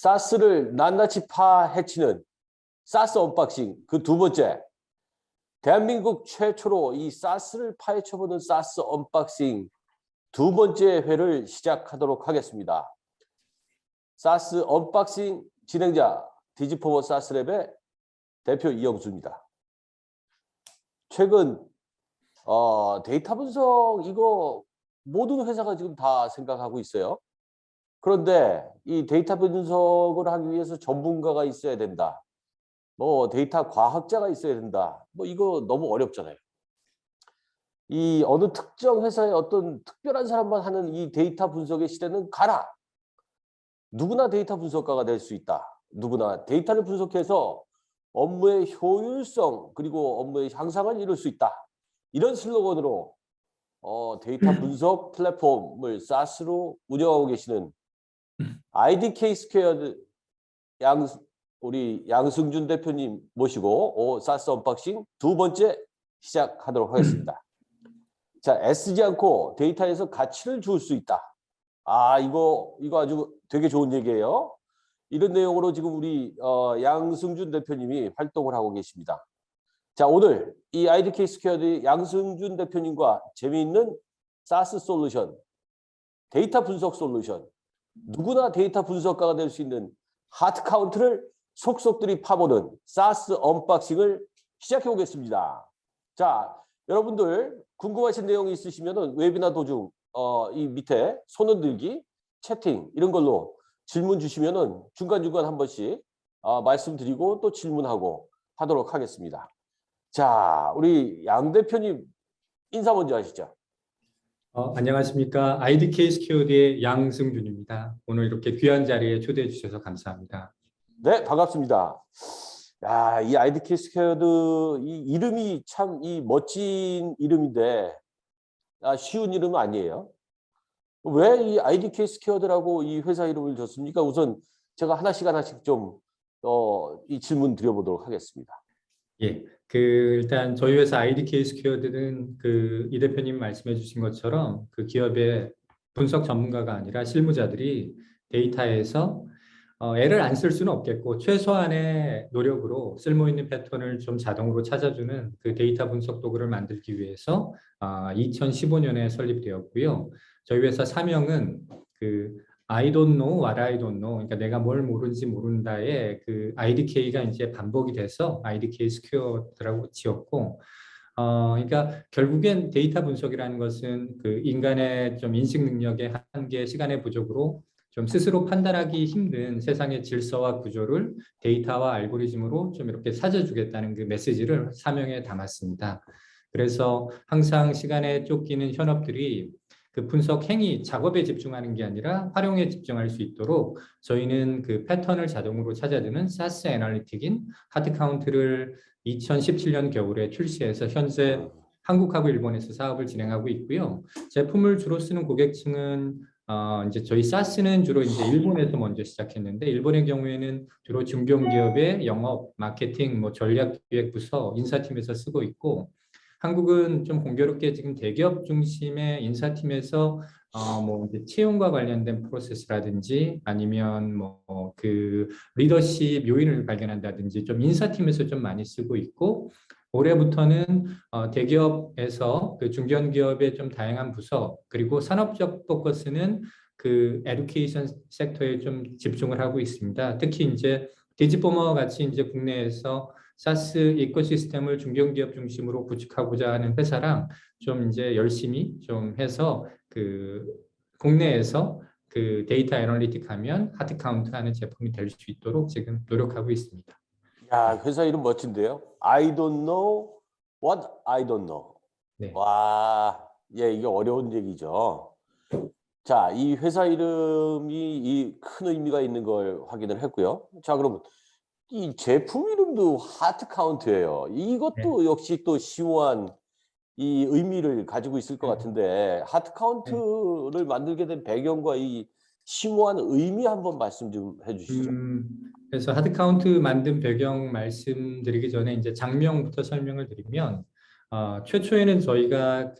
사스를 낱낱이 파헤치는 사스 언박싱 그 두 번째, 대한민국 최초로 이 사스를 파헤쳐보는 사스 언박싱 두 번째 회를 시작하도록 하겠습니다. 사스 언박싱 진행자 디지포머 사스랩의 대표 이영수입니다. 최근 데이터 분석 이거 모든 회사가 지금 다 생각하고 있어요. 그런데 이 데이터 분석을 하기 위해서 전문가가 있어야 된다. 뭐 데이터 과학자가 있어야 된다. 뭐 이거 너무 어렵잖아요. 이 어느 특정 회사의 어떤 특별한 사람만 하는 이 데이터 분석의 시대는 가라. 누구나 데이터 분석가가 될 수 있다. 누구나 데이터를 분석해서 업무의 효율성 그리고 업무의 향상을 이룰 수 있다. 이런 슬로건으로 데이터 분석 플랫폼을 사스로 운영하고 계시는 IDK 스퀘어드 우리 양승준 대표님 모시고 사스 언박싱 두 번째 시작하도록 하겠습니다. 자, 애쓰지 않고 데이터에서 가치를 줄 수 있다. 이거 아주 되게 좋은 얘기예요. 이런 내용으로 지금 우리 양승준 대표님이 활동을 하고 계십니다. 자, 오늘 이 IDK 스퀘어드 양승준 대표님과 재미있는 사스 솔루션, 데이터 분석 솔루션, 누구나 데이터 분석가가 될 수 있는 하트 카운트를 속속들이 파보는 사스 언박싱을 시작해 보겠습니다. 자, 여러분들 궁금하신 내용이 있으시면 웨비나 도중 이 밑에 손 흔들기, 채팅 이런 걸로 질문 주시면 중간중간 한 번씩 말씀드리고 또 질문하고 하도록 하겠습니다. 자, 우리 양 대표님 인사 먼저 하시죠. 안녕하십니까. IDK 스퀘어드의 양승준입니다. 오늘 이렇게 귀한 자리에 초대해 주셔서 감사합니다. 네, 반갑습니다. 야, 이 IDK 스퀘어드 이 이름이 참 이 멋진 이름인데 쉬운 이름은 아니에요. 왜 이 IDK 스퀘어드라고 이 회사 이름을 줬습니까? 우선 제가 하나씩 좀 이 질문 드려보도록 하겠습니다. 예, 일단 저희 회사 IDK 스퀘어드는 이 대표님 말씀해 주신 것처럼 그 기업의 분석 전문가가 아니라 실무자들이 데이터에서 애를 안 쓸 수는 없겠고 최소한의 노력으로 쓸모 있는 패턴을 좀 자동으로 찾아주는 그 데이터 분석 도구를 만들기 위해서 2015년에 설립되었고요. 저희 회사 사명은 I don't know what I don't know. 그러니까 내가 뭘 모르는지 모른다에 그 IDK가 이제 반복이 돼서 IDK 스퀘어드라고 지었고, 그러니까 결국엔 데이터 분석이라는 것은 그 인간의 좀 인식 능력의 한계, 시간의 부족으로 좀 스스로 판단하기 힘든 세상의 질서와 구조를 데이터와 알고리즘으로 좀 이렇게 찾아주겠다는 그 메시지를 사명에 담았습니다. 그래서 항상 시간에 쫓기는 현업들이 그 분석 행위, 작업에 집중하는 게 아니라 활용에 집중할 수 있도록 저희는 그 패턴을 자동으로 찾아주는 사스 애널리틱인 하드카운트를 2017년 겨울에 출시해서 현재 한국하고 일본에서 사업을 진행하고 있고요. 제품을 주로 쓰는 고객층은 이제 저희 사스는 주로 이제 일본에서 먼저 시작했는데 일본의 경우에는 주로 중견기업의 영업, 마케팅, 뭐 전략기획 부서, 인사팀에서 쓰고 있고 한국은 좀 공교롭게 지금 대기업 중심의 인사팀에서 뭐 이제 채용과 관련된 프로세스라든지 아니면 뭐 그 리더십 요인을 발견한다든지 좀 인사팀에서 좀 많이 쓰고 있고 올해부터는 대기업에서 그 중견기업의 좀 다양한 부서 그리고 산업적 포커스는 그 에듀케이션 섹터에 좀 집중을 하고 있습니다. 특히 이제 디지포머 같이 이제 국내에서 사스 이코시스템을 중견기업 중심으로 구축하고자 하는 회사랑 좀 이제 열심히 좀 해서 그 국내에서 그 데이터 애널리틱 하면 하드 카운트 하는 제품이 될 수 있도록 지금 노력하고 있습니다. 야, 회사 이름 멋진데요. I don't know what I don't know. 네. 와, 예, 이게 어려운 얘기죠. 자, 이 회사 이름이 이 큰 의미가 있는 걸 확인을 했고요. 자, 그러면 이 제품 이름도 하트 카운트예요. 이것도 역시 또 심오한 이 의미를 가지고 있을 것 같은데 하트 카운트를 만들게 된 배경과 이 심오한 의미 한번 말씀 좀 해주시죠. 그래서 하드 카운트 만든 배경 말씀드리기 전에 이제 장명부터 설명을 드리면 최초에는 저희가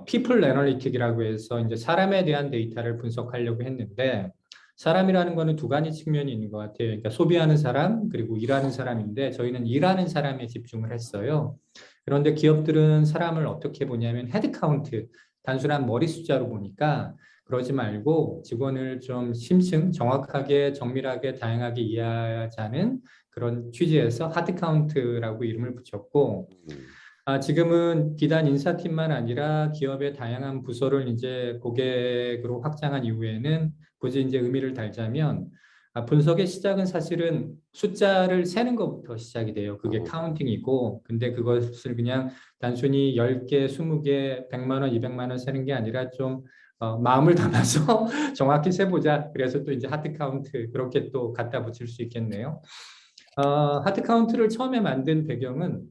people analytic이라고 해서 이제 사람에 대한 데이터를 분석하려고 했는데 사람이라는 거는 두 가지 측면이 있는 것 같아요. 그러니까 소비하는 사람 그리고 일하는 사람인데 저희는 일하는 사람에 집중을 했어요. 그런데 기업들은 사람을 어떻게 보냐면 헤드카운트, 단순한 머리 숫자로 보니까 그러지 말고 직원을 좀 심층, 정확하게, 정밀하게, 다양하게 이해하자는 그런 취지에서 하드카운트라고 이름을 붙였고 음, 지금은 비단 인사팀만 아니라 기업의 다양한 부서를 이제 고객으로 확장한 이후에는 굳이 이제 의미를 달자면 분석의 시작은 사실은 숫자를 세는 것부터 시작이 돼요. 그게 음, 카운팅이고 근데 그것을 그냥 단순히 10개, 20개, 100만 원, 200만 원 세는 게 아니라 좀 마음을 담아서 정확히 세보자. 그래서 또 이제 하드 카운트 그렇게 또 갖다 붙일 수 있겠네요. 하드 카운트를 처음에 만든 배경은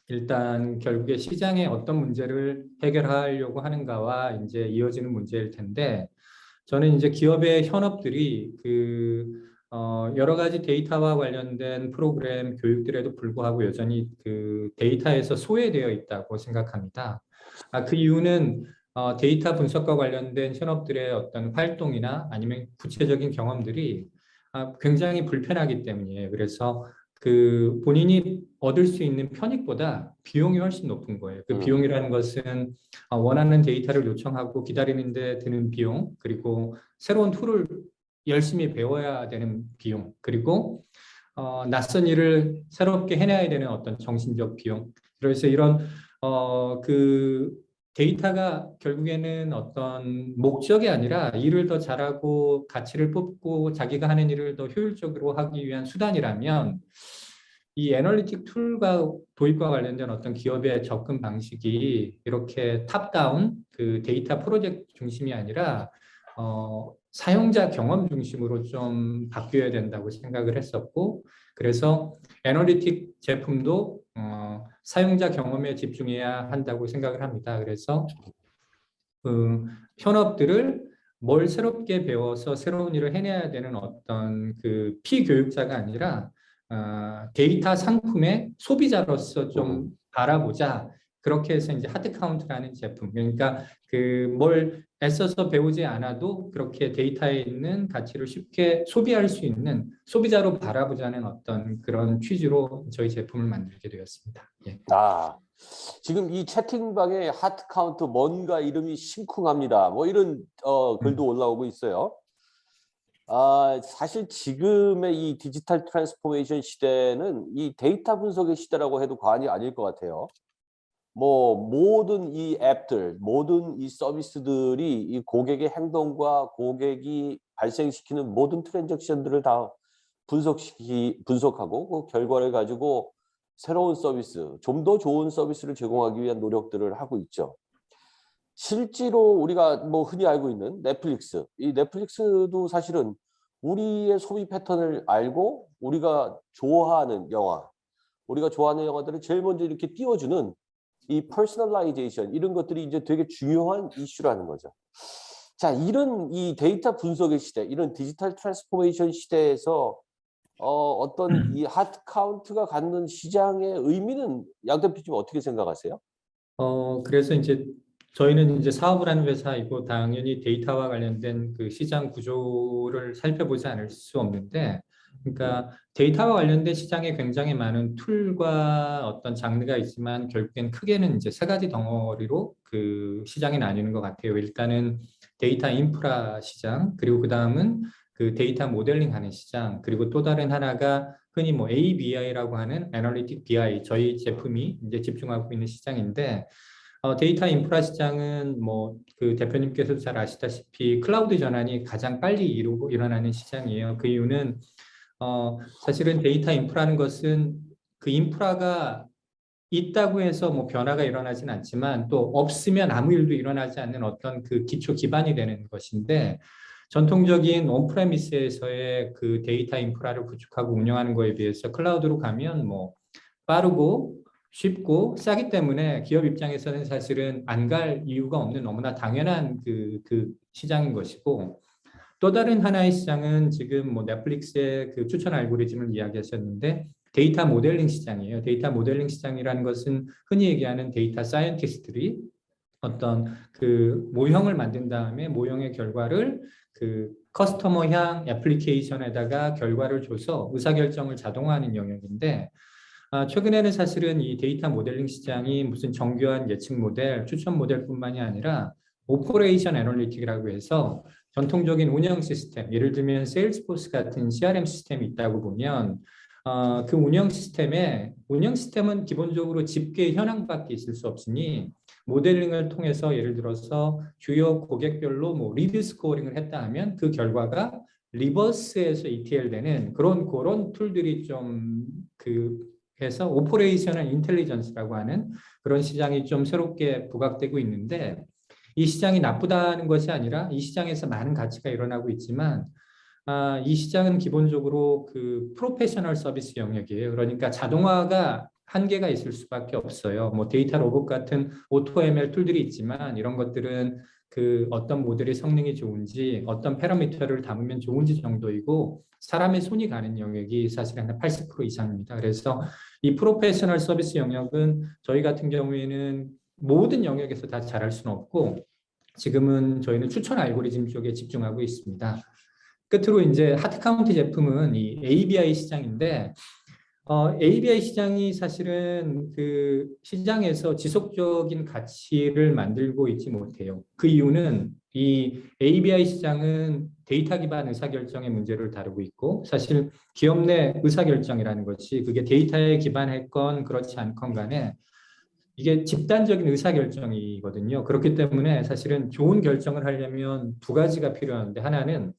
일단 결국에 시장에 어떤 문제를 해결하려고 하는가와 이제 이어지는 문제일 텐데 저는 이제 기업의 현업들이 여러 가지 데이터와 관련된 프로그램 교육들에도 불구하고 여전히 그 데이터에서 소외되어 있다고 생각합니다. 그 이유는 데이터 분석과 관련된 현업들의 어떤 활동이나 아니면 구체적인 경험들이 굉장히 불편하기 때문이에요. 그래서 그 본인이 얻을 수 있는 편익보다 비용이 훨씬 높은 거예요. 그 음, 비용이라는 것은 원하는 데이터를 요청하고 기다리는데 드는 비용, 그리고 새로운 툴을 열심히 배워야 되는 비용, 그리고 낯선 일을 새롭게 해내야 되는 어떤 정신적 비용. 그래서 이런 그 데이터가 결국에는 어떤 목적이 아니라 일을 더 잘하고 가치를 뽑고 자기가 하는 일을 더 효율적으로 하기 위한 수단이라면 이 애널리틱 툴과 도입과 관련된 어떤 기업의 접근 방식이 이렇게 탑다운 그 데이터 프로젝트 중심이 아니라 사용자 경험 중심으로 좀 바뀌어야 된다고 생각을 했었고 그래서 애널리틱 제품도 사용자 경험에 집중해야 한다고 생각을 합니다. 그래서 현업들을 뭘 새롭게 배워서 새로운 일을 해내야 되는 어떤 그 피교육자가 아니라 데이터 상품의 소비자로서 음. 좀 바라보자. 그렇게 해서 이제 하드 카운트라는 제품. 그러니까 그 뭘 애써서 배우지 않아도 그렇게 데이터에 있는 가치를 쉽게 소비할 수 있는 소비자로 바라보자는 어떤 그런 취지로 저희 제품을 만들게 되었습니다. 예. 아, 지금 이 채팅방에 하트 카운트 뭔가 이름이 심쿵합니다. 뭐 이런 글도 올라오고 있어요. 사실 지금의 이 디지털 트랜스포메이션 시대는 이 데이터 분석의 시대라고 해도 과언이 아닐 것 같아요. 뭐 모든 이 앱들, 모든 이 서비스들이 이 고객의 행동과 고객이 발생시키는 모든 트랜잭션들을 다 분석하고 그 결과를 가지고 새로운 서비스, 좀 더 좋은 서비스를 제공하기 위한 노력들을 하고 있죠. 실제로 우리가 뭐 흔히 알고 있는 넷플릭스, 이 넷플릭스도 사실은 우리의 소비 패턴을 알고 우리가 좋아하는 영화, 우리가 좋아하는 영화들을 제일 먼저 이렇게 띄워주는 이 퍼스널라이제이션 이런 것들이 이제 되게 중요한 이슈라는 거죠. 자, 이런 이 데이터 분석의 시대, 이런 디지털 트랜스포메이션 시대에서 어떤 이 하드 카운트가 갖는 시장의 의미는 양 대표님 어떻게 생각하세요? 그래서 이제 저희는 이제 사업을 하는 회사이고 당연히 데이터와 관련된 그 시장 구조를 살펴보지 않을 수 없는데, 그러니까 데이터와 관련된 시장에 굉장히 많은 툴과 어떤 장르가 있지만 결국엔 크게는 이제 세 가지 덩어리로 그 시장이 나뉘는 것 같아요. 일단은 데이터 인프라 시장, 그리고 그 다음은 그 데이터 모델링 하는 시장, 그리고 또 다른 하나가 흔히 뭐 ABI라고 하는 애널리틱 BI 저희 제품이 이제 집중하고 있는 시장인데 데이터 인프라 시장은 뭐 그 대표님께서 잘 아시다시피 클라우드 전환이 가장 빨리 일어나는 시장이에요. 그 이유는 사실은 데이터 인프라는 것은 그 인프라가 있다고 해서 뭐 변화가 일어나진 않지만 또 없으면 아무 일도 일어나지 않는 어떤 그 기초 기반이 되는 것인데 전통적인 온프레미스에서의 그 데이터 인프라를 구축하고 운영하는 거에 비해서 클라우드로 가면 뭐 빠르고 쉽고 싸기 때문에 기업 입장에서는 사실은 안 갈 이유가 없는 너무나 당연한 그 시장인 것이고 또 다른 하나의 시장은 지금 뭐 넷플릭스의 그 추천 알고리즘을 이야기하셨는데 데이터 모델링 시장이에요. 데이터 모델링 시장이라는 것은 흔히 얘기하는 데이터 사이언티스트들이 어떤 그 모형을 만든 다음에 모형의 결과를 그 커스터머향 애플리케이션에다가 결과를 줘서 의사결정을 자동화하는 영역인데 최근에는 사실은 이 데이터 모델링 시장이 무슨 정교한 예측 모델, 추천 모델뿐만이 아니라 오퍼레이션 애널리틱이라고 해서 전통적인 운영 시스템, 예를 들면 세일즈포스 같은 CRM 시스템이 있다고 보면 그 운영 시스템은 기본적으로 집계 현황밖에 있을 수 없으니 모델링을 통해서 예를 들어서 주요 고객별로 뭐 리드 스코어링을 했다 하면 그 결과가 리버스에서 ETL되는 그런 툴들이 좀 해서 오퍼레이셔널 인텔리전스라고 하는 그런 시장이 좀 새롭게 부각되고 있는데 이 시장이 나쁘다는 것이 아니라 이 시장에서 많은 가치가 일어나고 있지만 이 시장은 기본적으로 그 프로페셔널 서비스 영역이에요. 그러니까 자동화가 한계가 있을 수밖에 없어요. 뭐 데이터 로봇 같은 오토 ML 툴들이 있지만 이런 것들은 그 어떤 모델이 성능이 좋은지 어떤 패러미터를 담으면 좋은지 정도이고 사람의 손이 가는 영역이 사실 한 80% 이상입니다. 그래서 이 프로페셔널 서비스 영역은 저희 같은 경우에는 모든 영역에서 다 잘할 수는 없고 지금은 저희는 추천 알고리즘 쪽에 집중하고 있습니다. 끝으로 이제 하트카운트 제품은 이 ABI 시장인데 ABI 시장이 사실은 그 시장에서 지속적인 가치를 만들고 있지 못해요. 그 이유는 이 ABI 시장은 데이터 기반 의사결정의 문제를 다루고 있고 사실 기업 내 의사결정이라는 것이 그게 데이터에 기반했건 그렇지 않건 간에 이게 집단적인 의사결정이거든요. 그렇기 때문에 사실은 좋은 결정을 하려면 두 가지가 필요한데 하나는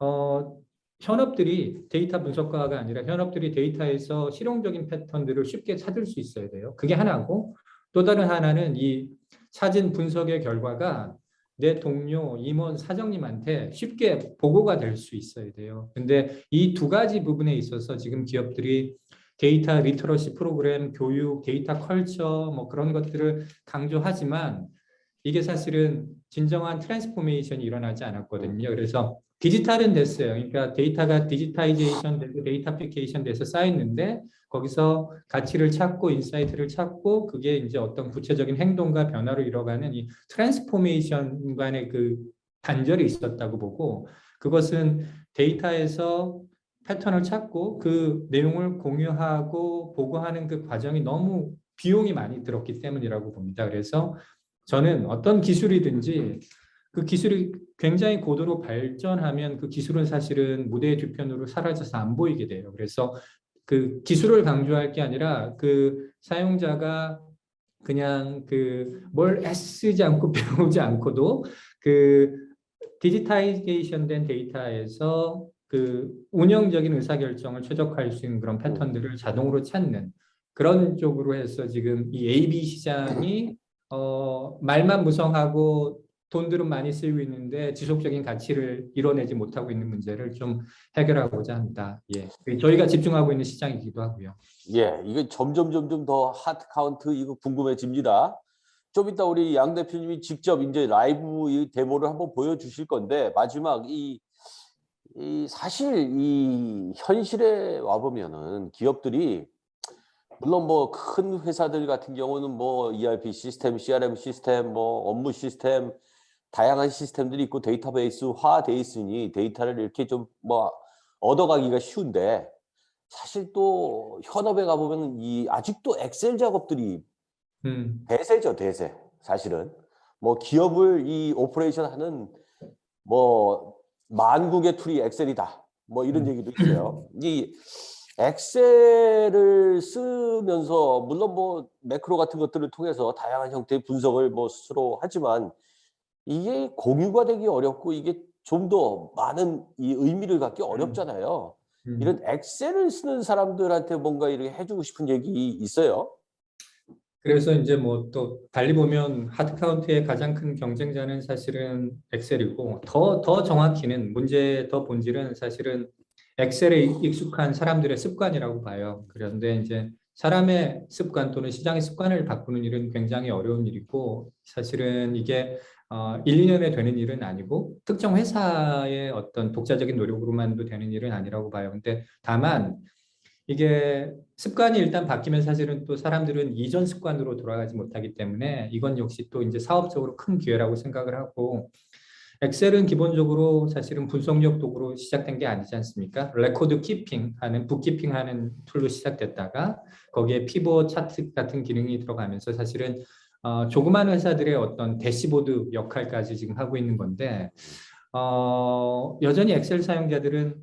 어, 현업들이 데이터 분석가가 아니라 현업들이 데이터에서 실용적인 패턴들을 쉽게 찾을 수 있어야 돼요. 그게 하나고 또 다른 하나는 이 찾은 분석의 결과가 내 동료, 임원, 사장님한테 쉽게 보고가 될 수 있어야 돼요. 근데 이 두 가지 부분에 있어서 지금 기업들이 데이터 리터러시 프로그램, 교육, 데이터 컬처 뭐 그런 것들을 강조하지만 이게 사실은 진정한 트랜스포메이션이 일어나지 않았거든요. 그래서 디지털은 됐어요. 그러니까 데이터가 디지타이제이션 되고 데이터피케이션 돼서 쌓였는데 거기서 가치를 찾고 인사이트를 찾고 그게 이제 어떤 구체적인 행동과 변화로 이뤄가는 이 트랜스포메이션 간의 그 단절이 있었다고 보고 그것은 데이터에서 패턴을 찾고 그 내용을 공유하고 보고하는 그 과정이 너무 비용이 많이 들었기 때문이라고 봅니다. 그래서 저는 어떤 기술이든지 그 기술이 굉장히 고도로 발전하면 그 기술은 사실은 무대의 뒤편으로 사라져서 안 보이게 돼요. 그래서 그 기술을 강조할 게 아니라 그 사용자가 그냥 그 뭘 애쓰지 않고 배우지 않고도 그 디지타이제이션 된 데이터에서 그 운영적인 의사결정을 최적화할 수 있는 그런 패턴들을 자동으로 찾는 그런 쪽으로 해서 지금 이 AB 시장이 말만 무성하고 돈들은 많이 쓰이고 있는데 지속적인 가치를 이뤄내지 못하고 있는 문제를 좀 해결하고자 합니다. 예, 저희가 집중하고 있는 시장이기도 하고요. 예, 이거 점점 더 하트 카운트 이거 궁금해집니다. 좀 이따 우리 양 대표님이 직접 이제 라이브 이 데모를 한번 보여주실 건데 마지막 이 사실 이 현실에 와 보면은 기업들이 물론 뭐 큰 회사들 같은 경우는 뭐 ERP 시스템, CRM 시스템, 뭐 업무 시스템 다양한 시스템들이 있고 데이터베이스화 돼 있으니 데이터를 이렇게 좀 뭐 얻어가기가 쉬운데 사실 또 현업에 가보면 이 아직도 엑셀 작업들이 대세죠, 대세. 사실은 뭐 기업을 이 오퍼레이션 하는 뭐 만국의 툴이 엑셀이다. 뭐 이런 얘기도 있어요. 이 엑셀을 쓰면서 물론 뭐 매크로 같은 것들을 통해서 다양한 형태의 분석을 뭐 스스로 하지만 이게 공유가 되기 어렵고 이게 좀 더 많은 이 의미를 갖기 어렵잖아요. 이런 엑셀을 쓰는 사람들한테 뭔가 이렇게 해주고 싶은 얘기 있어요? 그래서 이제 뭐 또 달리 보면 하드카운트의 가장 큰 경쟁자는 사실은 엑셀이고 더 정확히는 문제의 더 본질은 사실은 엑셀에 익숙한 사람들의 습관이라고 봐요. 그런데 이제 사람의 습관 또는 시장의 습관을 바꾸는 일은 굉장히 어려운 일이고 사실은 이게 1, 2년에 되는 일은 아니고 특정 회사의 어떤 독자적인 노력으로만도 되는 일은 아니라고 봐요. 근데 다만 이게 습관이 일단 바뀌면 사실은 또 사람들은 이전 습관으로 돌아가지 못하기 때문에 이건 역시 또 이제 사업적으로 큰 기회라고 생각을 하고 엑셀은 기본적으로 사실은 분석력 도구로 시작된 게 아니지 않습니까? 레코드 키핑하는, 북키핑하는 툴로 시작됐다가 거기에 피벗 차트 같은 기능이 들어가면서 사실은 조그만 회사들의 어떤 대시보드 역할까지 지금 하고 있는 건데 여전히 엑셀 사용자들은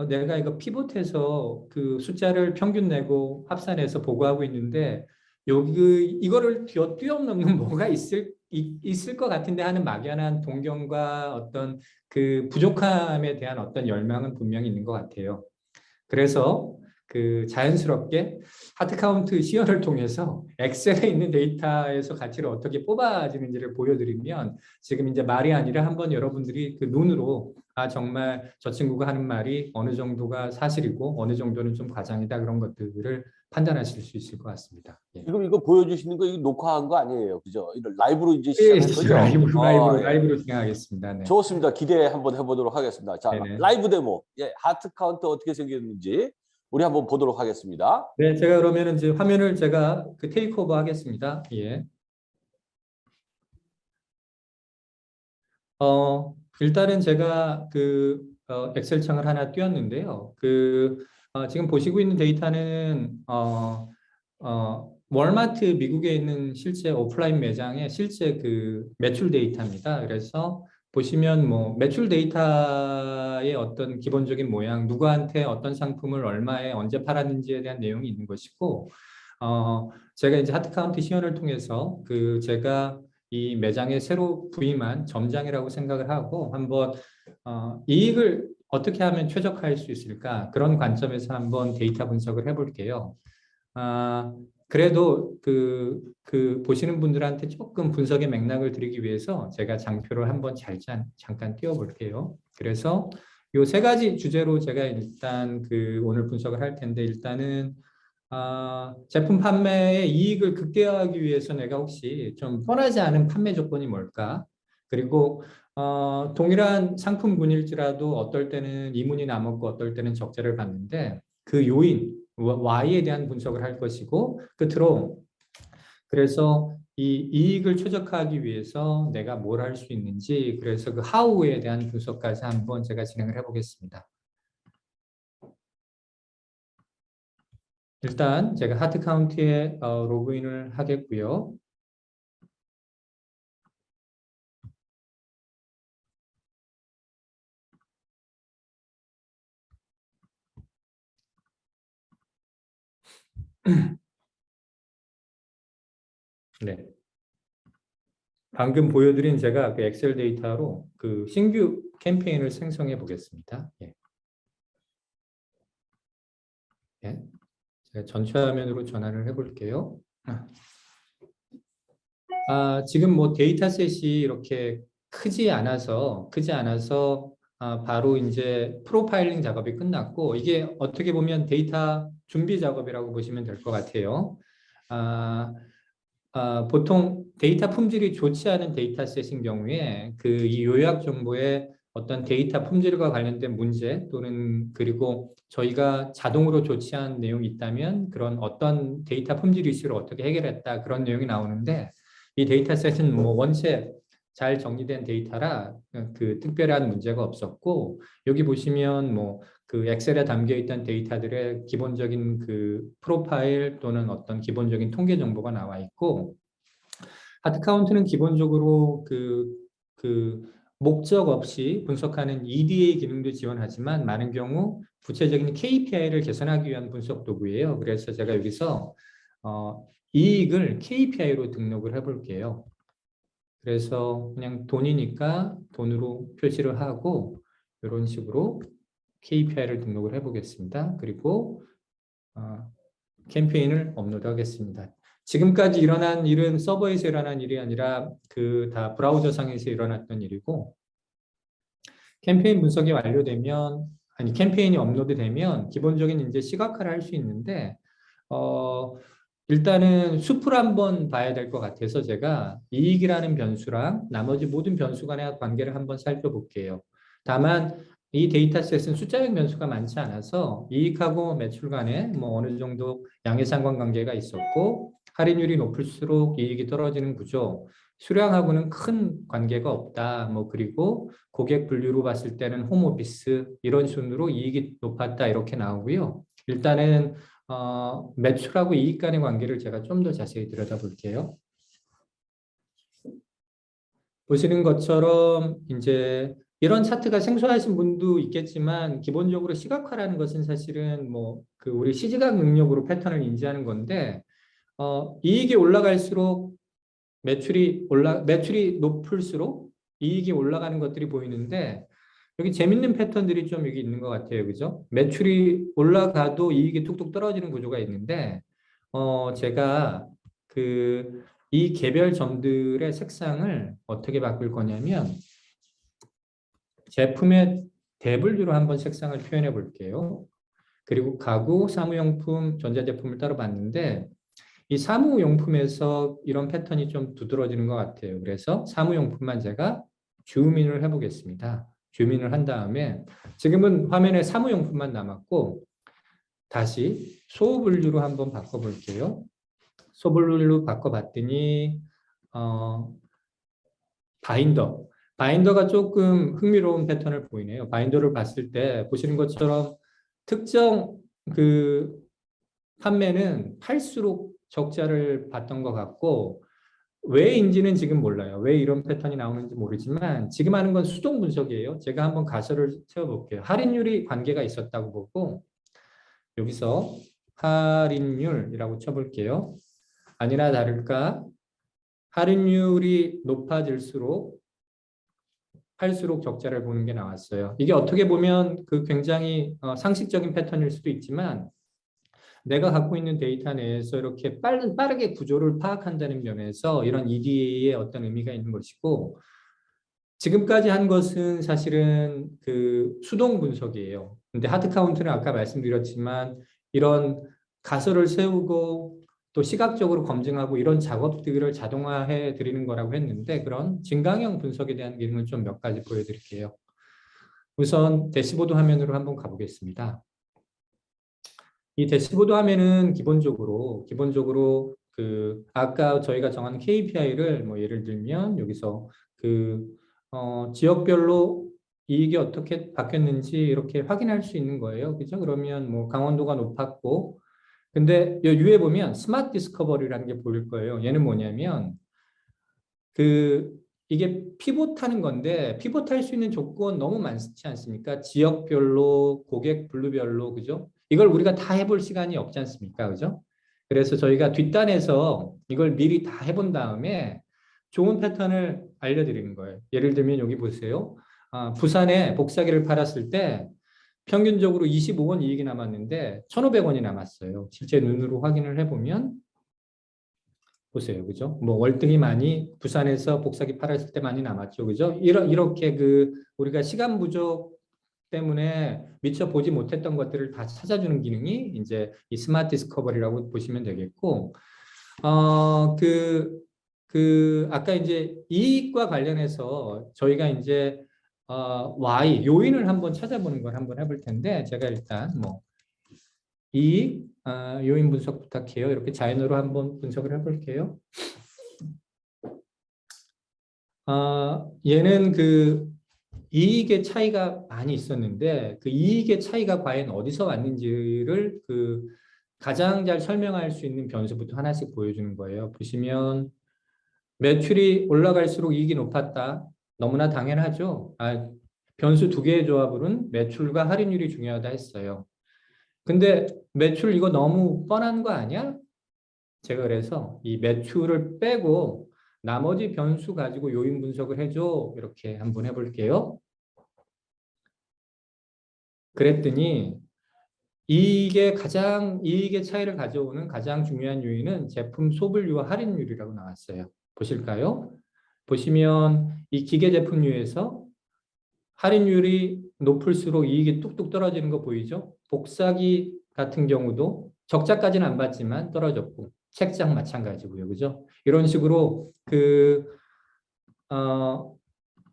내가 이거 피봇해서 그 숫자를 평균 내고 합산해서 보고하고 있는데 여기 이거를 뛰어넘는 뭐가 있을 것 같은데 하는 막연한 동경과 어떤 그 부족함에 대한 어떤 열망은 분명히 있는 것 같아요. 그래서 그 자연스럽게 하드카운트 시연을 통해서 엑셀에 있는 데이터에서 가치를 어떻게 뽑아지는지를 보여드리면 지금 이제 말이 아니라 한번 여러분들이 그 눈으로 정말 저 친구가 하는 말이 어느 정도가 사실이고 어느 정도는 좀 과장이다 그런 것들을 판단하실 수 있을 것 같습니다. 예. 지금 이거 보여주시는 거 이거 녹화한 거 아니에요, 그죠? 이거 라이브로 이제 예, 시작한 거죠? 예. 라이브로 진행하겠습니다. 네. 좋습니다. 기대 한번 해보도록 하겠습니다. 자, 네네. 라이브 데모, 예, 하트 카운트 어떻게 생겼는지 우리 한번 보도록 하겠습니다. 네, 제가 그러면은 이제 화면을 제가 그 테이크오버 하겠습니다. 예. 일단은 제가 그 엑셀 창을 하나 띄웠는데요. 지금 보시고 있는 데이터는 월마트 미국에 있는 실제 오프라인 매장의 실제 그 매출 데이터입니다. 그래서 보시면 뭐 매출 데이터의 어떤 기본적인 모양, 누구한테 어떤 상품을 얼마에 언제 팔았는지에 대한 내용이 있는 것이고, 제가 이제 하트카운트 시연을 통해서 제가 이 매장에 새로 부임한 점장이라고 생각을 하고 한번 이익을 어떻게 하면 최적화할 수 있을까 그런 관점에서 한번 데이터 분석을 해볼게요. 그래도 보시는 분들한테 조금 분석의 맥락을 드리기 위해서 제가 장표를 한번 잠깐 띄워볼게요. 그래서 이 세 가지 주제로 제가 일단 오늘 분석을 할 텐데 일단은 제품 판매의 이익을 극대화하기 위해서 내가 혹시 좀 뻔하지 않은 판매 조건이 뭘까? 그리고 동일한 상품군일지라도 어떨 때는 이문이 남았고 어떨 때는 적자를 봤는데 그 요인, Y에 대한 분석을 할 것이고 끝으로 그래서 이 이익을 최적화하기 위해서 내가 뭘 할 수 있는지 그래서 그 How에 대한 분석까지 한번 제가 진행을 해보겠습니다. 일단 제가 하드카운트에 로그인을 하겠고요. 네. 방금 보여드린 제가 그 엑셀 데이터로 그 신규 캠페인을 생성해 보겠습니다. 예. 예. 제가 전체 화면으로 전환을 해볼게요. 지금 뭐 데이터셋이 이렇게 크지 않아서 바로 이제 프로파일링 작업이 끝났고 이게 어떻게 보면 데이터 준비 작업이라고 보시면 될 것 같아요. 보통 데이터 품질이 좋지 않은 데이터셋인 경우에 이 요약 정보의 어떤 데이터 품질과 관련된 문제 또는 그리고 저희가 자동으로 조치한 내용이 있다면 그런 어떤 데이터 품질 이슈를 어떻게 해결했다 그런 내용이 나오는데 이 데이터셋은 뭐 원체 잘 정리된 데이터라 특별한 문제가 없었고 여기 보시면 뭐 엑셀에 담겨 있던 데이터들의 기본적인 프로파일 또는 어떤 기본적인 통계 정보가 나와 있고 하드카운트는 기본적으로 목적 없이 분석하는 EDA 기능도 지원하지만 많은 경우 구체적인 KPI를 개선하기 위한 분석 도구예요. 그래서 제가 여기서 이익을 KPI로 등록을 해볼게요. 그래서 그냥 돈이니까 돈으로 표시를 하고 이런 식으로 KPI를 등록을 해보겠습니다. 그리고 캠페인을 업로드하겠습니다. 지금까지 일어난 일은 서버에서 일어난 일이 아니라 다 브라우저 상에서 일어났던 일이고 캠페인 분석이 완료되면 캠페인이 업로드되면 기본적인 이제 시각화를 할 수 있는데 일단은 숲을 한번 봐야 될 것 같아서 제가 이익이라는 변수랑 나머지 모든 변수 간의 관계를 한번 살펴볼게요. 다만 이 데이터셋은 숫자형 변수가 많지 않아서 이익하고 매출 간에 뭐 어느 정도 양의 상관관계가 있었고 할인율이 높을수록 이익이 떨어지는 구조, 수량하고는 큰 관계가 없다. 뭐 그리고 고객 분류로 봤을 때는 홈오피스 이런 순으로 이익이 높았다 이렇게 나오고요. 일단은 매출하고 이익 간의 관계를 제가 좀 더 자세히 들여다볼게요. 보시는 것처럼 이제 이런 차트가 생소하신 분도 있겠지만 기본적으로 시각화라는 것은 사실은 뭐 그 우리 시지각 능력으로 패턴을 인지하는 건데 이익이 올라갈수록 매출이 높을수록 이익이 올라가는 것들이 보이는데 여기 재밌는 패턴들이 좀 여기 있는 것 같아요. 그죠? 매출이 올라가도 이익이 뚝뚝 떨어지는 구조가 있는데 제가 이 개별 점들의 색상을 어떻게 바꿀 거냐면 제품의 대분류로 한번 색상을 표현해 볼게요. 그리고 가구, 사무용품, 전자제품을 따로 봤는데 이 사무용품에서 이런 패턴이 좀 두드러지는 것 같아요. 그래서 사무용품만 제가 줌인을 해보겠습니다. 줌인을 한 다음에 지금은 화면에 사무용품만 남았고 다시 소분류로 한번 바꿔볼게요. 소분류로 바꿔봤더니 바인더가 조금 흥미로운 패턴을 보이네요. 바인더를 봤을 때 보시는 것처럼 특정 판매는 팔수록 적자를 봤던 것 같고 왜인지는 지금 몰라요. 왜 이런 패턴이 나오는지 모르지만 지금 하는 건 수동 분석이에요. 제가 한번 가설을 세워볼게요. 할인율이 관계가 있었다고 보고 여기서 할인율이라고 쳐볼게요. 아니나 다를까 할인율이 높아질수록 팔수록 적자를 보는 게 나왔어요. 이게 어떻게 보면 굉장히 상식적인 패턴일 수도 있지만 내가 갖고 있는 데이터 내에서 이렇게 빠르게 구조를 파악한다는 면에서 이런 EDA의 어떤 의미가 있는 것이고 지금까지 한 것은 사실은 수동 분석이에요. 근데 하드 카운트는 아까 말씀드렸지만 이런 가설을 세우고 또 시각적으로 검증하고 이런 작업들을 자동화해 드리는 거라고 했는데 그런 증강형 분석에 대한 기능을 좀 몇 가지 보여드릴게요. 우선 대시보드 화면으로 한번 가보겠습니다. 이 대시보드 화면은 기본적으로 아까 저희가 정한 KPI를 뭐 예를 들면 여기서 지역별로 이익이 어떻게 바뀌었는지 이렇게 확인할 수 있는 거예요. 그죠? 그러면 뭐 강원도가 높았고 근데 이 위에 보면 스마트 디스커버리라는 게 보일 거예요. 얘는 뭐냐면 이게 피봇하는 건데 피봇할 수 있는 조건 너무 많지 않습니까? 지역별로, 고객 분류별로, 그죠? 이걸 우리가 다 해볼 시간이 없지 않습니까? 그죠? 그래서 저희가 뒷단에서 이걸 미리 다 해본 다음에 좋은 패턴을 알려드리는 거예요. 예를 들면 여기 보세요. 부산에 복사기를 팔았을 때 평균적으로 25원 이익이 남았는데 1,500원이 남았어요. 실제 눈으로 확인을 해보면 보세요. 그죠? 뭐 월등히 많이 부산에서 복사기 팔았을 때 많이 남았죠. 그죠? 이렇게 우리가 시간 부족 때문에 미처 보지 못했던 것들을 다 찾아주는 기능이 이제 이 스마트 디스커버리라고 보시면 되겠고, 아까 이제 이익과 관련해서 저희가 이제 Y 요인을 한번 찾아보는 걸 한번 해볼 텐데 제가 일단 뭐 이익 요인 분석 부탁해요. 이렇게 자연어로 한번 분석을 해볼게요. 얘는 이익의 차이가 많이 있었는데 그 이익의 차이가 과연 어디서 왔는지를 가장 잘 설명할 수 있는 변수부터 하나씩 보여주는 거예요. 보시면 매출이 올라갈수록 이익이 높았다. 너무나 당연하죠. 변수 두 개의 조합으로는 매출과 할인율이 중요하다 했어요. 근데 매출 이거 너무 뻔한 거 아니야? 제가 그래서 이 매출을 빼고 나머지 변수 가지고 요인 분석을 해줘. 이렇게 한번 해볼게요. 그랬더니 이익의 차이를 가져오는 가장 중요한 요인은 제품 소분류와 할인율이라고 나왔어요. 보실까요? 보시면 이 기계 제품류에서 할인율이 높을수록 이익이 뚝뚝 떨어지는 거 보이죠? 복사기 같은 경우도 적자까지는 안 봤지만 떨어졌고 책장 마찬가지고요. 그죠? 이런 식으로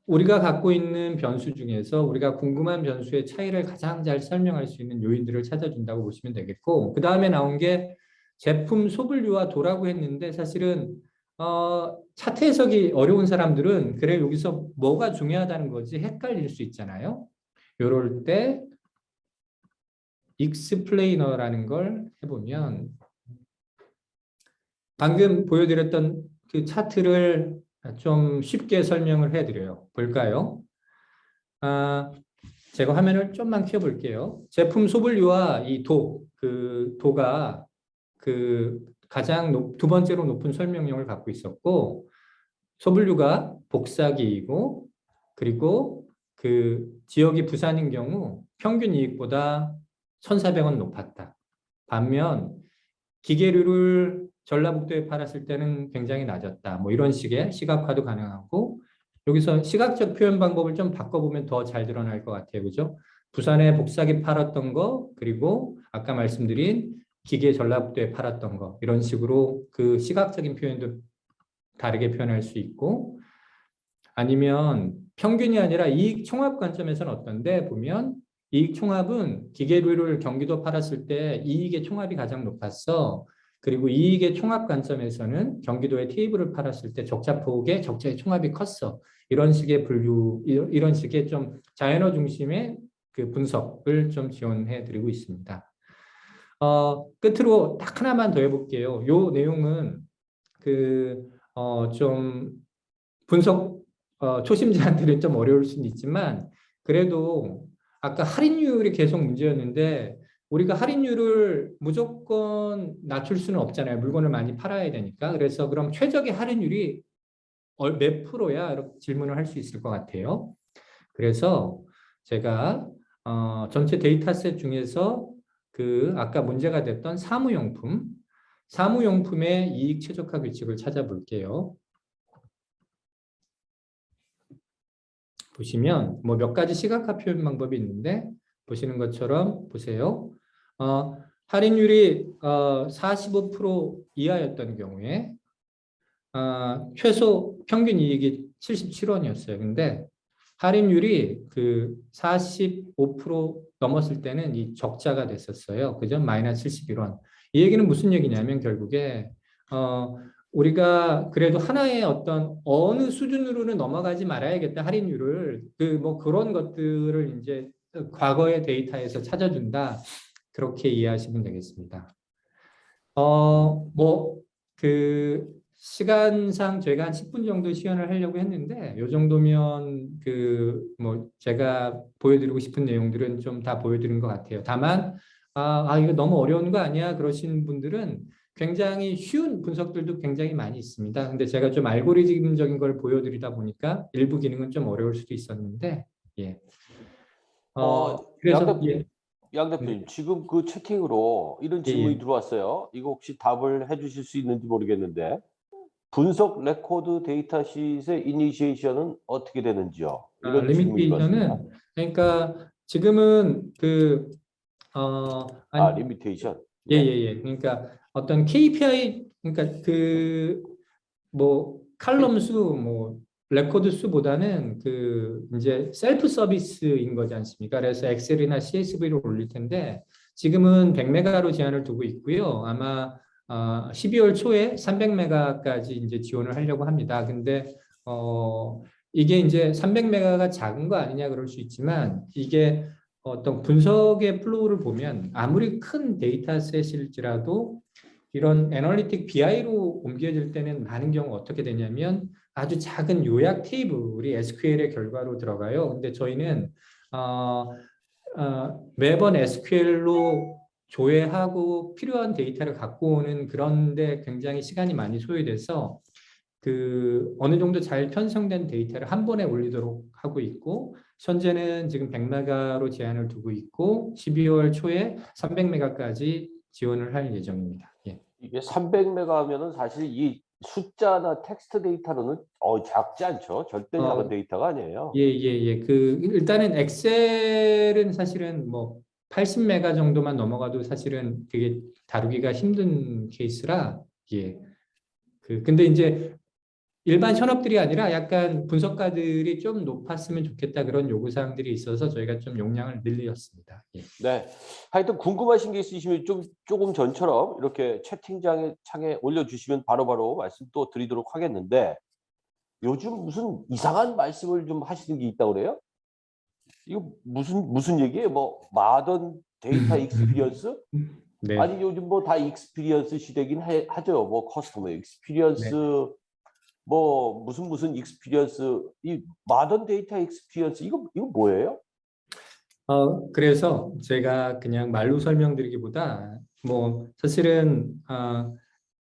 우리가 갖고 있는 변수 중에서 우리가 궁금한 변수의 차이를 가장 잘 설명할 수 있는 요인들을 찾아준다고 보시면 되겠고 그 다음에 나온 게 제품 소분류와 도라고 했는데 사실은 차트 해석이 어려운 사람들은 그래 여기서 뭐가 중요하다는 거지 헷갈릴 수 있잖아요. 이럴 때 익스플레이너라는 걸 해보면 방금 보여드렸던 그 차트를 좀 쉽게 설명을 해드려요. 볼까요? 제가 화면을 좀만 켜볼게요. 제품 소분류와 이 도가 가장 두 번째로 높은 설명력을 갖고 있었고, 소분류가 복사기이고, 그리고 그 지역이 부산인 경우 평균 이익보다 1,400원 높았다. 반면 기계류를 전라북도에 팔았을 때는 굉장히 낮았다. 뭐 이런 식의 시각화도 가능하고, 여기서 시각적 표현 방법을 좀 바꿔보면 더 잘 드러날 것 같아요. 그죠? 부산에 복사기 팔았던 거, 그리고 아까 말씀드린 기계 전라북도에 팔았던 거, 이런 식으로 그 시각적인 표현도 다르게 표현할 수 있고, 아니면 평균이 아니라 이익 총합 관점에서는 어떤데 보면 이익 총합은 기계류를 경기도 팔았을 때 이익의 총합이 가장 높았어. 그리고 이익의 총합 관점에서는 경기도에 테이블을 팔았을 때 적자폭의 적자의 총합이 컸어. 이런 식의 이런 식의 좀 자연어 중심의 그 분석을 좀 지원해 드리고 있습니다. 끝으로 딱 하나만 더 해볼게요. 요 내용은 좀 분석 초심자한테는 좀 어려울 수는 있지만 그래도 아까 할인율이 계속 문제였는데 우리가 할인율을 무조건 낮출 수는 없잖아요. 물건을 많이 팔아야 되니까. 그래서 그럼 최적의 할인율이 몇 프로야? 이렇게 질문을 할 수 있을 것 같아요. 그래서 제가 전체 데이터셋 중에서 그 아까 문제가 됐던 사무용품의 이익 최적화 규칙을 찾아볼게요. 보시면 뭐 몇 가지 시각화 표현 방법이 있는데 보시는 것처럼 보세요. 할인율이 45% 이하였던 경우에 최소 평균 이익이 77원이었어요. 근데 할인율이 그 45% 넘었을 때는 이 적자가 됐었어요. 그죠? 마이너스 71원. 이 얘기는 무슨 얘기냐면 결국에 우리가 그래도 하나의 어느 수준으로는 넘어가지 말아야겠다 할인율을 뭐 그런 것들을 이제 과거의 데이터에서 찾아준다 그렇게 이해하시면 되겠습니다. 시간상 저희가 한 10분 정도 시연을 하려고 했는데 이 정도면 뭐 제가 보여드리고 싶은 내용들은 좀 다 보여드린 것 같아요. 다만 이거 너무 어려운 거 아니야 그러신 분들은 굉장히 쉬운 분석들도 굉장히 많이 있습니다. 근데 제가 좀 알고리즘적인 걸 보여드리다 보니까 일부 기능은 좀 어려울 수도 있었는데 예. 그래서 양 대표님, 지금 그 채팅으로 이런 질문이 들어왔어요. 이거 혹시 답을 해주실 수 있는지 모르겠는데 분석 레코드 데이터시트의 이니시에이션은 어떻게 되는지요? 이런 질문이 들어왔습니다. 그러니까 지금은 리미테이션. 예. 그러니까 어떤 KPI, 그러니까 뭐 칼럼 수, 뭐 레코드 수보다는 이제 셀프 서비스인 거지 않습니까? 그래서 엑셀이나 CSV를 올릴 텐데 지금은 100메가로 제한을 두고 있고요. 아마 12월 초에 300메가까지 이제 지원을 하려고 합니다. 근데 이게 이제 300메가가 작은 거 아니냐 그럴 수 있지만 이게 어떤 분석의 플로우를 보면 아무리 큰 데이터셋일지라도 이런 애널리틱 BI로 옮겨질 때는 많은 경우 어떻게 되냐면 아주 작은 요약 테이블이 SQL의 결과로 들어가요. 근데 저희는 매번 SQL로 조회하고 필요한 데이터를 갖고 오는 그런데 굉장히 시간이 많이 소요돼서 어느 정도 잘 편성된 데이터를 한 번에 올리도록 하고 있고 현재는 지금 100메가로 제한을 두고 있고 12월 초에 300메가까지 지원을 할 예정입니다. 예. 이게 300메가면은 사실 이 숫자나 텍스트 데이터로는 작지 않죠. 절대 작은 데이터가 아니에요. 예. 일단은 엑셀은 사실은 뭐 80메가 정도만 넘어가도 사실은 되게 다루기가 힘든 케이스라 예. 근데 이제 일반 현업들이 아니라 약간 분석가들이 좀 높았으면 좋겠다 그런 요구사항들이 있어서 저희가 좀 용량을 늘렸습니다. 예. 네. 하여튼 궁금하신 게 있으시면 조금 전처럼 이렇게 채팅장에 창에 올려주시면 바로바로 말씀 또 드리도록 하겠는데 요즘 무슨 이상한 말씀을 좀 하시는 게 있다고 그래요? 이거 무슨 얘기예요? 뭐 마던 데이터 익스피리언스? 네, 아니 요즘 뭐 다 익스피리언스 시대긴 하죠. 뭐 커스터머 네. 익스피리언스 뭐 무슨 익스피리언스 이 마던 데이터 익스피리언스 이거 뭐예요? 그래서 제가 그냥 말로 설명드리기보다 뭐 사실은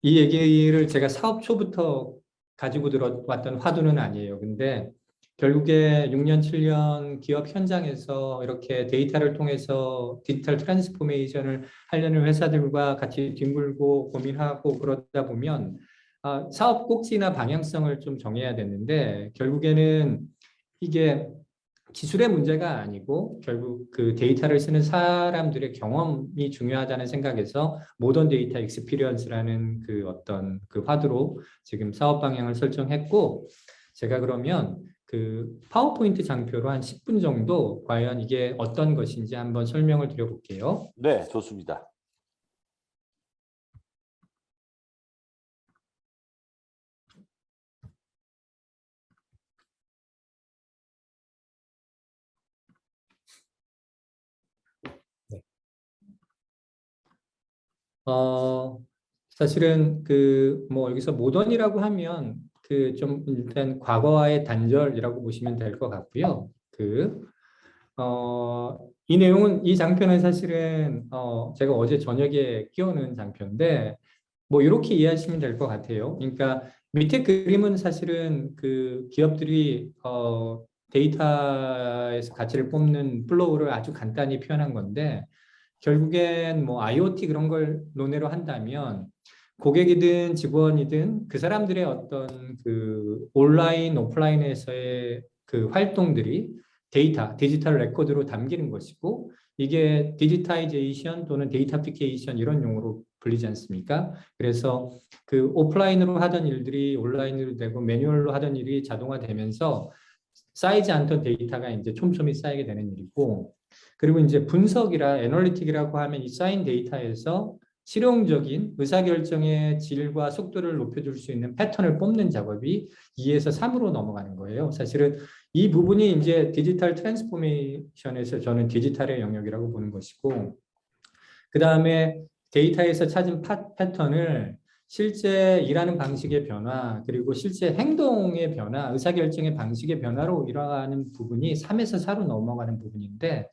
이 얘기를 제가 사업 초부터 가지고 들어왔던 화두는 아니에요. 근데 결국에 6년, 7년 기업 현장에서 이렇게 데이터를 통해서 디지털 트랜스포메이션을 하려는 회사들과 같이 뒹굴고 고민하고 그러다 보면 사업 꼭지나 방향성을 좀 정해야 되는데 결국에는 이게 기술의 문제가 아니고 결국 그 데이터를 쓰는 사람들의 경험이 중요하다는 생각에서 모던 데이터 익스피리언스라는 그 어떤 그 화두로 지금 사업 방향을 설정했고 제가 그러면 그 파워포인트 장표로 한 10분 정도 과연 이게 어떤 것인지 한번 설명을 드려볼게요. 네, 좋습니다. 어, 사실은 그 뭐 여기서 모던이라고 하면 그 좀 일단 과거와의 단절이라고 보시면 될 것 같고요. 이 내용은 이 장표는 사실은 제가 어제 저녁에 끼워놓은 장표인데 뭐 이렇게 이해하시면 될 것 같아요. 그러니까 밑에 그림은 사실은 그 기업들이 데이터에서 가치를 뽑는 플로우를 아주 간단히 표현한 건데 결국엔 뭐 IoT 그런 걸 논의로 한다면 고객이든 직원이든 그 사람들의 어떤 그 온라인, 오프라인에서의 그 활동들이 데이터, 디지털 레코드로 담기는 것이고 이게 디지타이제이션 또는 데이터피케이션 이런 용어로 불리지 않습니까? 그래서 그 오프라인으로 하던 일들이 온라인으로 되고 매뉴얼로 하던 일이 자동화되면서 쌓이지 않던 데이터가 이제 촘촘히 쌓이게 되는 일이고 그리고 이제 분석이라 애널리틱이라고 하면 이 쌓인 데이터에서 실용적인 의사결정의 질과 속도를 높여줄 수 있는 패턴을 뽑는 작업이 2에서 3으로 넘어가는 거예요. 사실은 이 부분이 이제 디지털 트랜스포메이션에서 저는 디지털의 영역이라고 보는 것이고 그 다음에 데이터에서 찾은 패턴을 실제 일하는 방식의 변화, 그리고 실제 행동의 변화, 의사결정의 방식의 변화로 일어나는 부분이 3에서 4로 넘어가는 부분인데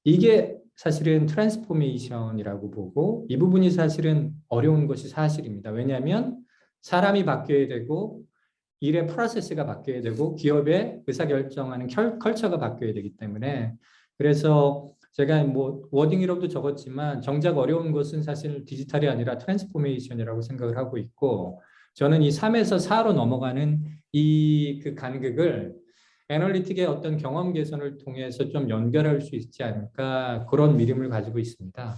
이게 사실은 트랜스포메이션이라고 보고 이 부분이 사실은 어려운 것이 사실입니다. 왜냐하면 사람이 바뀌어야 되고 일의 프로세스가 바뀌어야 되고 기업의 의사결정하는 컬처가 바뀌어야 되기 때문에 그래서 제가 뭐 워딩이라고도 적었지만 정작 어려운 것은 사실 디지털이 아니라 트랜스포메이션이라고 생각을 하고 있고 저는 이 3에서 4로 넘어가는 이 그 간극을 애널리틱의 어떤 경험 개선을 통해서 좀 연결할 수 있지 않을까 그런 믿음을 가지고 있습니다.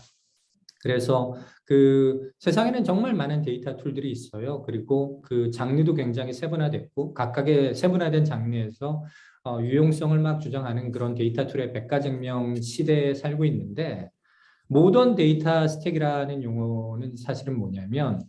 그래서 그 세상에는 정말 많은 데이터 툴들이 있어요. 그리고 그 장르도 굉장히 세분화됐고 각각의 세분화된 장르에서 유용성을 막 주장하는 그런 데이터 툴의 백가증명 시대에 살고 있는데 모던 데이터 스택이라는 용어는 사실은 뭐냐면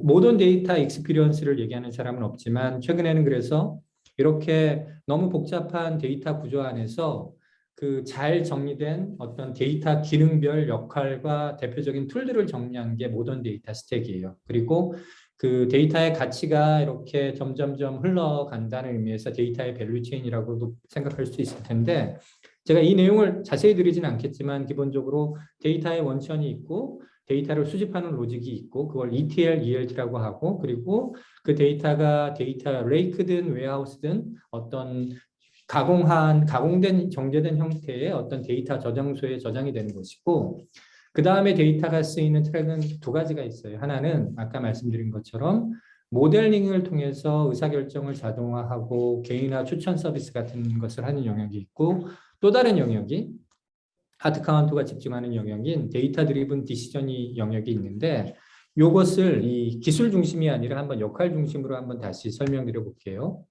모던 데이터 익스피리언스를 얘기하는 사람은 없지만 최근에는 그래서 이렇게 너무 복잡한 데이터 구조 안에서 그 잘 정리된 어떤 데이터 기능별 역할과 대표적인 툴들을 정리한 게 모던 데이터 스택이에요. 그리고 그 데이터의 가치가 이렇게 점점점 흘러간다는 의미에서 데이터의 밸류 체인이라고도 생각할 수 있을 텐데 제가 이 내용을 자세히 드리지는 않겠지만 기본적으로 데이터의 원천이 있고 데이터를 수집하는 로직이 있고 그걸 ETL, ELT라고 하고 그리고 그 데이터가 데이터 레이크든 웨어하우스든 어떤 가공된 정제된 형태의 어떤 데이터 저장소에 저장이 되는 것이고 그 다음에 데이터가 쓰이는 트랙은 두 가지가 있어요. 하나는 아까 말씀드린 것처럼 모델링을 통해서 의사결정을 자동화하고 개인화 추천 서비스 같은 것을 하는 영역이 있고 또 다른 영역이 하드 카운트가 집중하는 영역인 데이터 드리븐 디시전이 영역이 있는데 요것을 이 기술 중심이 아니라 한번 역할 중심으로 한번 다시 설명드려 볼게요.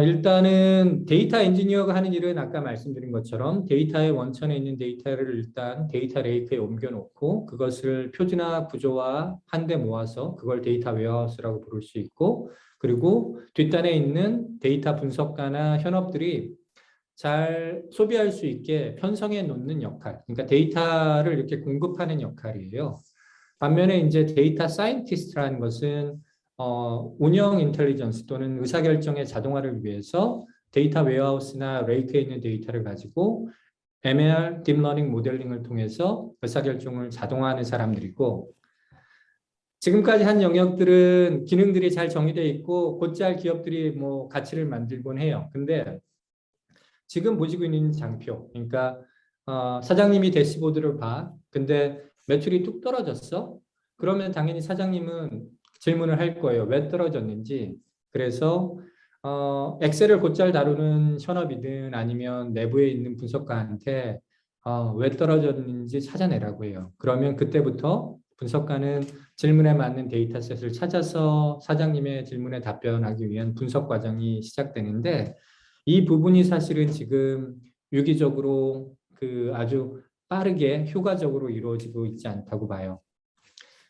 일단은 데이터 엔지니어가 하는 일은 아까 말씀드린 것처럼 데이터의 원천에 있는 데이터를 일단 데이터 레이크에 옮겨놓고 그것을 표준화 구조화 한데 모아서 그걸 데이터 웨어하우스라고 부를 수 있고, 그리고 뒷단에 있는 데이터 분석가나 현업들이 잘 소비할 수 있게 편성해 놓는 역할, 그러니까 데이터를 이렇게 공급하는 역할이에요. 반면에 이제 데이터 사이언티스트라는 것은 운영 인텔리전스 또는 의사결정의 자동화를 위해서 데이터 웨어하우스나 레이크에 있는 데이터를 가지고 ML, 딥러닝 모델링을 통해서 의사결정을 자동화하는 사람들이고, 지금까지 한 영역들은 기능들이 잘 정의되어 있고 곧잘 기업들이 뭐 가치를 만들곤 해요. 근데 지금 보시고 있는 장표, 그러니까 사장님이 대시보드를 봐. 근데 매출이 뚝 떨어졌어. 그러면 당연히 사장님은 질문을 할 거예요. 왜 떨어졌는지. 그래서 엑셀을 곧잘 다루는 현업이든 아니면 내부에 있는 분석가한테 왜 떨어졌는지 찾아내라고 해요. 그러면 그때부터 분석가는 질문에 맞는 데이터셋을 찾아서 사장님의 질문에 답변하기 위한 분석 과정이 시작되는데, 이 부분이 사실은 지금 유기적으로 그 아주 빠르게 효과적으로 이루어지고 있지 않다고 봐요.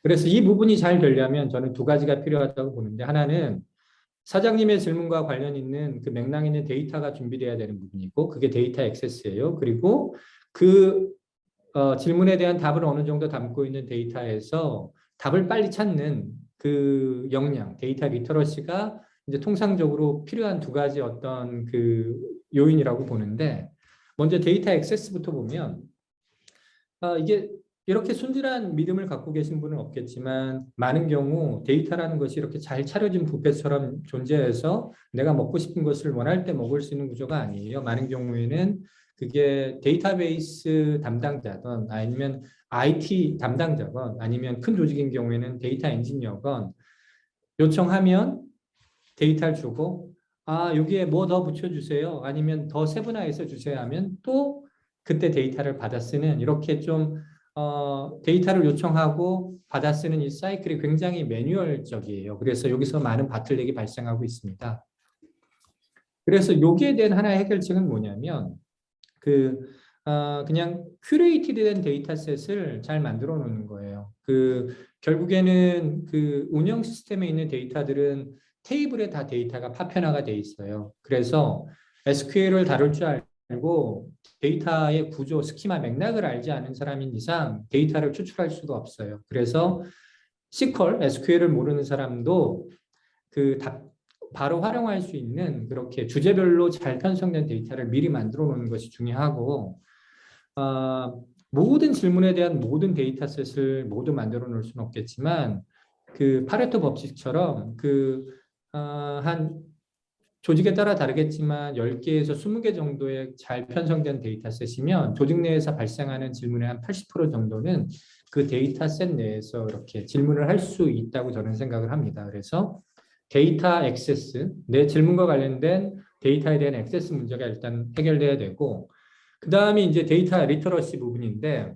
그래서 이 부분이 잘 되려면 저는 두 가지가 필요하다고 보는데, 하나는 사장님의 질문과 관련 있는 그 맥락 있는 데이터가 준비돼야 되는 부분이고, 그게 데이터 액세스예요. 그리고 그 질문에 대한 답을 어느 정도 담고 있는 데이터에서 답을 빨리 찾는 그 역량, 데이터 리터러시가 이제 통상적으로 필요한 두 가지 어떤 그 요인이라고 보는데, 먼저 데이터 액세스부터 보면 이게 이렇게 순진한 믿음을 갖고 계신 분은 없겠지만 많은 경우 데이터라는 것이 이렇게 잘 차려진 뷔페처럼 존재해서 내가 먹고 싶은 것을 원할 때 먹을 수 있는 구조가 아니에요. 많은 경우에는 그게 데이터베이스 담당자건 아니면 IT 담당자건 아니면 큰 조직인 경우에는 데이터 엔지니어건 요청하면 데이터를 주고 여기에 뭐 더 붙여주세요. 아니면 더 세분화해서 주세요 하면 또 그때 데이터를 받아 쓰는, 이렇게 좀 데이터를 요청하고 받아 쓰는 이 사이클이 굉장히 매뉴얼적이에요. 그래서 여기서 많은 바틀렉이 발생하고 있습니다. 그래서 여기에 대한 하나의 해결책은 뭐냐면 그냥 큐레이티드된 데이터셋을 잘 만들어 놓는 거예요. 결국에는 그 운영 시스템에 있는 데이터들은 테이블에 다 데이터가 파편화가 돼 있어요. 그래서 SQL을 다룰 줄 알고 데이터의 구조, 스키마, 맥락을 알지 않은 사람인 이상 데이터를 추출할 수가 없어요. 그래서 SQL을 모르는 사람도 바로 활용할 수 있는 그렇게 주제별로 잘 편성된 데이터를 미리 만들어 놓는 것이 중요하고, 모든 질문에 대한 모든 데이터셋을 모두 만들어 놓을 수는 없겠지만 그 파레토 법칙처럼 한 조직에 따라 다르겠지만 10개에서 20개 정도의 잘 편성된 데이터셋이면 조직 내에서 발생하는 질문의 한 80% 정도는 그 데이터셋 내에서 이렇게 질문을 할 수 있다고 저는 생각을 합니다. 그래서 데이터 액세스, 내 질문과 관련된 데이터에 대한 액세스 문제가 일단 해결돼야 되고, 그 다음에 이제 데이터 리터러시 부분인데,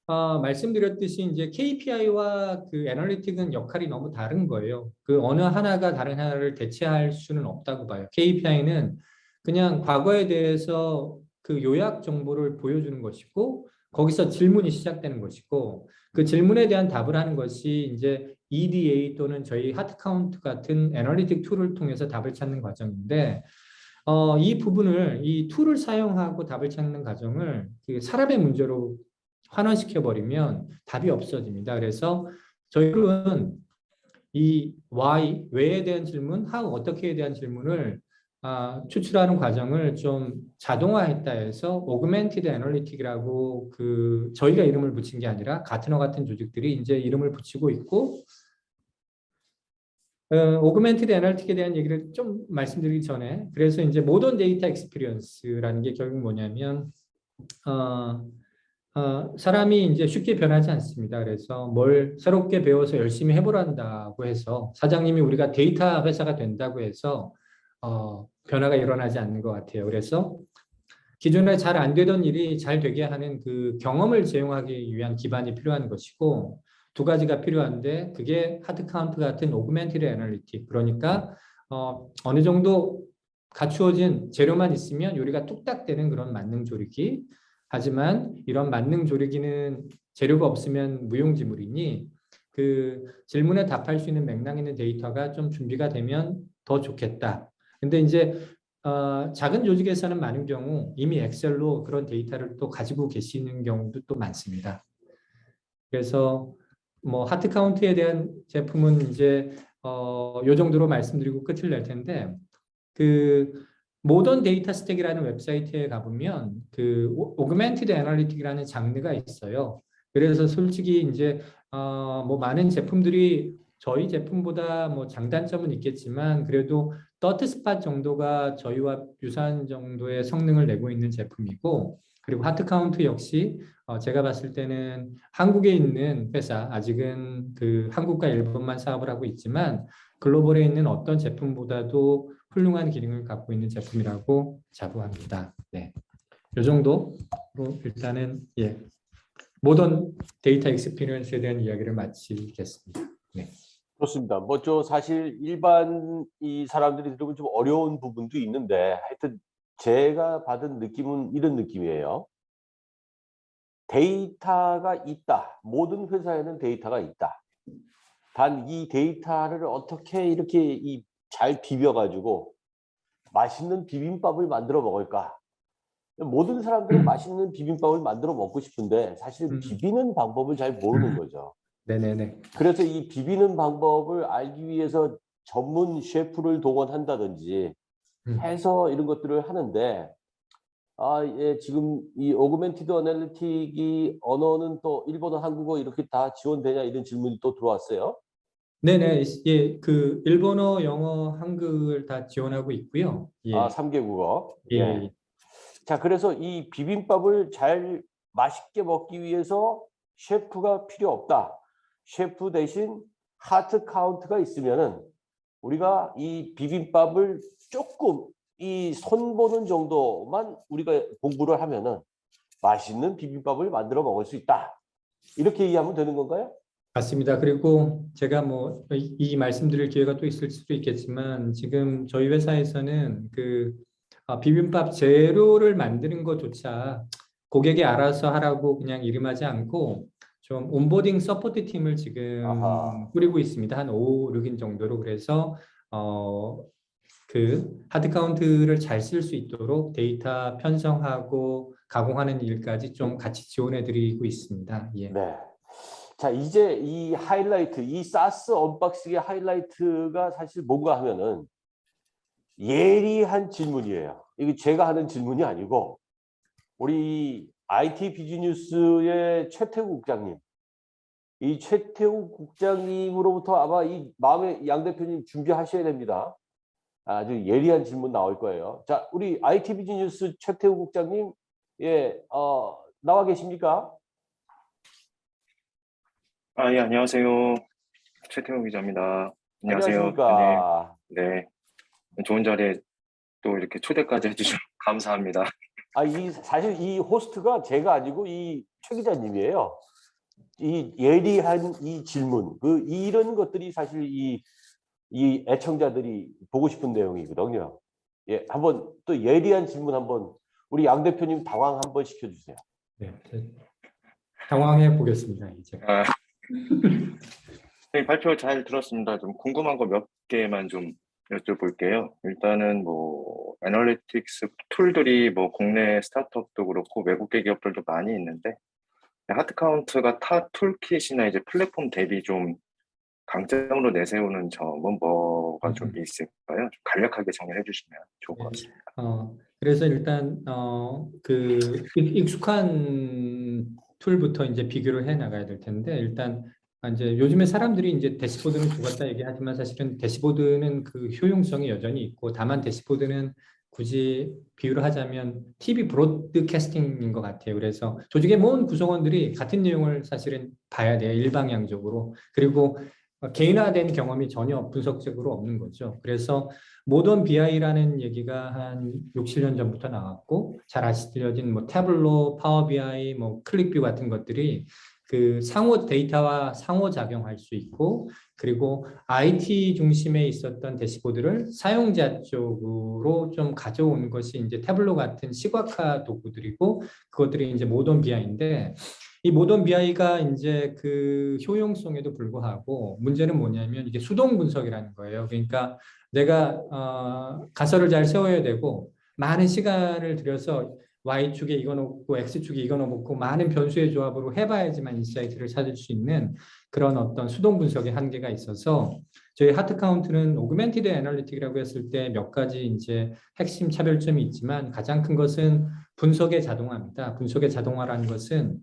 말씀드렸듯이 이제 KPI와 그 애널리틱은 역할이 너무 다른 거예요. 그 어느 하나가 다른 하나를 대체할 수는 없다고 봐요. KPI는 그냥 과거에 대해서 그 요약 정보를 보여주는 것이고, 거기서 질문이 시작되는 것이고, 그 질문에 대한 답을 하는 것이 이제 EDA 또는 저희 하트카운트 같은 애널리틱 툴을 통해서 답을 찾는 과정인데, 이 툴을 사용하고 답을 찾는 과정을 그 사람의 문제로 환원시켜 버리면 답이 없어집니다. 그래서 저희는 이 why, 왜에 대한 질문, how, 어떻게에 대한 질문을 추출하는 과정을 좀 자동화했다 해서 오그멘티드 애널리틱이라고 저희가 이름을 붙인 게 아니라 가트너 같은 조직들이 이제 이름을 붙이고 있고, 오그멘티드 애널리틱에 대한 얘기를 좀 말씀드리기 전에, 그래서 이제 모던 데이터 익스피리언스라는 게 결국 뭐냐면 사람이 이제 쉽게 변하지 않습니다. 그래서 뭘 새롭게 배워서 열심히 해보란다고 해서 사장님이 우리가 데이터 회사가 된다고 해서 변화가 일어나지 않는 것 같아요. 그래서 기존에 잘 안 되던 일이 잘 되게 하는 그 경험을 제공하기 위한 기반이 필요한 것이고, 두 가지가 필요한데 그게 하드 카운트 같은 오그멘티드 애널리틱, 그러니까 어느 정도 갖추어진 재료만 있으면 요리가 뚝딱 되는 그런 만능 조리기. 하지만 이런 만능 조리기는 재료가 없으면 무용지물이니 그 질문에 답할 수 있는 맥락 있는 데이터가 좀 준비가 되면 더 좋겠다. 근데 이제 작은 조직에서는 많은 경우 이미 엑셀로 그런 데이터를 또 가지고 계시는 경우도 또 많습니다. 그래서 뭐 하트 카운트에 대한 제품은 이제 요 정도로 말씀드리고 끝을 낼 텐데, 그 모던 데이터 스택이라는 웹사이트에 가보면 그 오그멘티드 애널리틱이라는 장르가 있어요. 그래서 솔직히 이제 뭐 많은 제품들이 저희 제품보다 뭐 장단점은 있겠지만 그래도 더트 스팟 정도가 저희와 유사한 정도의 성능을 내고 있는 제품이고, 그리고 하트 카운트 역시 제가 봤을 때는 한국에 있는 회사, 아직은 그 한국과 일본만 사업을 하고 있지만 글로벌에 있는 어떤 제품보다도 훌륭한 기능을 갖고 있는 제품이라고 자부합니다. 네, 이 정도로 일단은 모던 데이터 익스피리언스에 대한 이야기를 마치겠습니다. 네. 좋습니다. 뭐 사실 일반 이 사람들이 들으면 좀 어려운 부분도 있는데 하여튼 제가 받은 느낌은 이런 느낌이에요. 데이터가 있다. 모든 회사에는 데이터가 있다. 단 이 데이터를 어떻게 이렇게 잘 비벼가지고 맛있는 비빔밥을 만들어 먹을까? 모든 사람들은 맛있는 비빔밥을 만들어 먹고 싶은데 사실 비비는 방법을 잘 모르는 거죠. 네네네. 그래서 이 비비는 방법을 알기 위해서 전문 셰프를 동원한다든지 해서 이런 것들을 하는데, 지금 이 오그멘티드 어널리틱이 언어는 또 일본어, 한국어 이렇게 다 지원되냐 이런 질문이 또 들어왔어요. 네네. 그 일본어, 영어, 한글 다 지원하고 있고요. 3개국어. 예. 예. 자, 그래서 이 비빔밥을 잘 맛있게 먹기 위해서 셰프가 필요 없다. 셰프 대신 하트 카운트가 있으면은 우리가 이 비빔밥을 조금 손보는 정도만 우리가 공부를 하면은 맛있는 비빔밥을 만들어 먹을 수 있다. 이렇게 이해하면 되는 건가요? 맞습니다. 그리고 제가 뭐 이 말씀드릴 기회가 또 있을 수도 있겠지만 지금 저희 회사에서는 그 비빔밥 재료를 만드는 것조차 고객이 알아서 하라고 그냥 이름하지 않고 좀 온보딩 서포트 팀을 지금 아하. 꾸리고 있습니다. 한 5, 6인 정도로. 그래서 그 하드 카운트를 잘 쓸 수 있도록 데이터 편성하고 가공하는 일까지 좀 같이 지원해 드리고 있습니다. 예. 네. 자, 이제 이 하이라이트, 이 사스 언박싱의 하이라이트가 사실 뭔가 하면은 예리한 질문이에요. 이게 제가 하는 질문이 아니고 우리 IT 비즈니스의 최태우 국장님, 이 최태우 국장님으로부터 아마 이 마음에 양 대표님 준비하셔야 됩니다. 아주 예리한 질문 나올 거예요. 자, 우리 IT 비즈니스 최태우 국장님, 나와 계십니까? 예, 안녕하세요. 최태웅 기자입니다. 안녕하세요, 대표님. 안녕하십니까? 네, 좋은 자리에 또 이렇게 초대까지 해주셔서 감사합니다. 사실 이 호스트가 제가 아니고 이 최 기자님이에요. 이 예리한 이 질문, 이런 것들이 사실 이 애청자들이 보고 싶은 내용이거든요. 예, 한번 또 예리한 질문 한번 우리 양 대표님 당황 한번 시켜주세요. 네, 당황해 보겠습니다. 이제. 네, 발표 잘 들었습니다. 좀 궁금한 거 몇 개만 좀 여쭤볼게요. 일단은 뭐 애널리틱스 툴들이 뭐 국내 스타트업도 그렇고 외국계 기업들도 많이 있는데 하드 카운트가 타 툴킷이나 이제 플랫폼 대비 좀 강점으로 내세우는 점은 뭐가 좀 있을까요? 좀 간략하게 정리해 주시면 좋을 것 같습니다. 그래서 일단 그 익숙한 툴부터 이제 비교를 해 나가야 될 텐데, 일단 이제 요즘에 사람들이 이제 대시보드는 죽었다 얘기하지만 사실은 대시보드는 그 효용성이 여전히 있고, 다만 대시보드는 굳이 비유를 하자면 TV 브로드캐스팅인 것 같아요. 그래서 조직의 모든 구성원들이 같은 내용을 사실은 봐야 돼요, 일방향적으로. 그리고 개인화된 경험이 전혀 분석적으로 없는 거죠. 그래서 모던 BI라는 얘기가 한 6, 7년 전부터 나왔고 잘 아시려진 뭐 태블로, 파워 BI, 뭐 클릭뷰 같은 것들이 그 상호 데이터와 상호작용할 수 있고 그리고 IT 중심에 있었던 대시보드를 사용자 쪽으로 좀 가져온 것이 이제 태블로 같은 시각화 도구들이고 그것들이 이제 모던 BI인데 이 모던 BI가 이제 그 효용성에도 불구하고 문제는 뭐냐면 이게 수동 분석이라는 거예요. 그러니까 내가 가설을 잘 세워야 되고 많은 시간을 들여서 Y축에 이거 놓고 X축에 이거 놓고 많은 변수의 조합으로 해봐야지만 인사이트를 찾을 수 있는 그런 어떤 수동 분석의 한계가 있어서 저희 하트카운트는 오그멘티드 애널리틱이라고 했을 때 몇 가지 이제 핵심 차별점이 있지만 가장 큰 것은 분석의 자동화입니다. 분석의 자동화라는 것은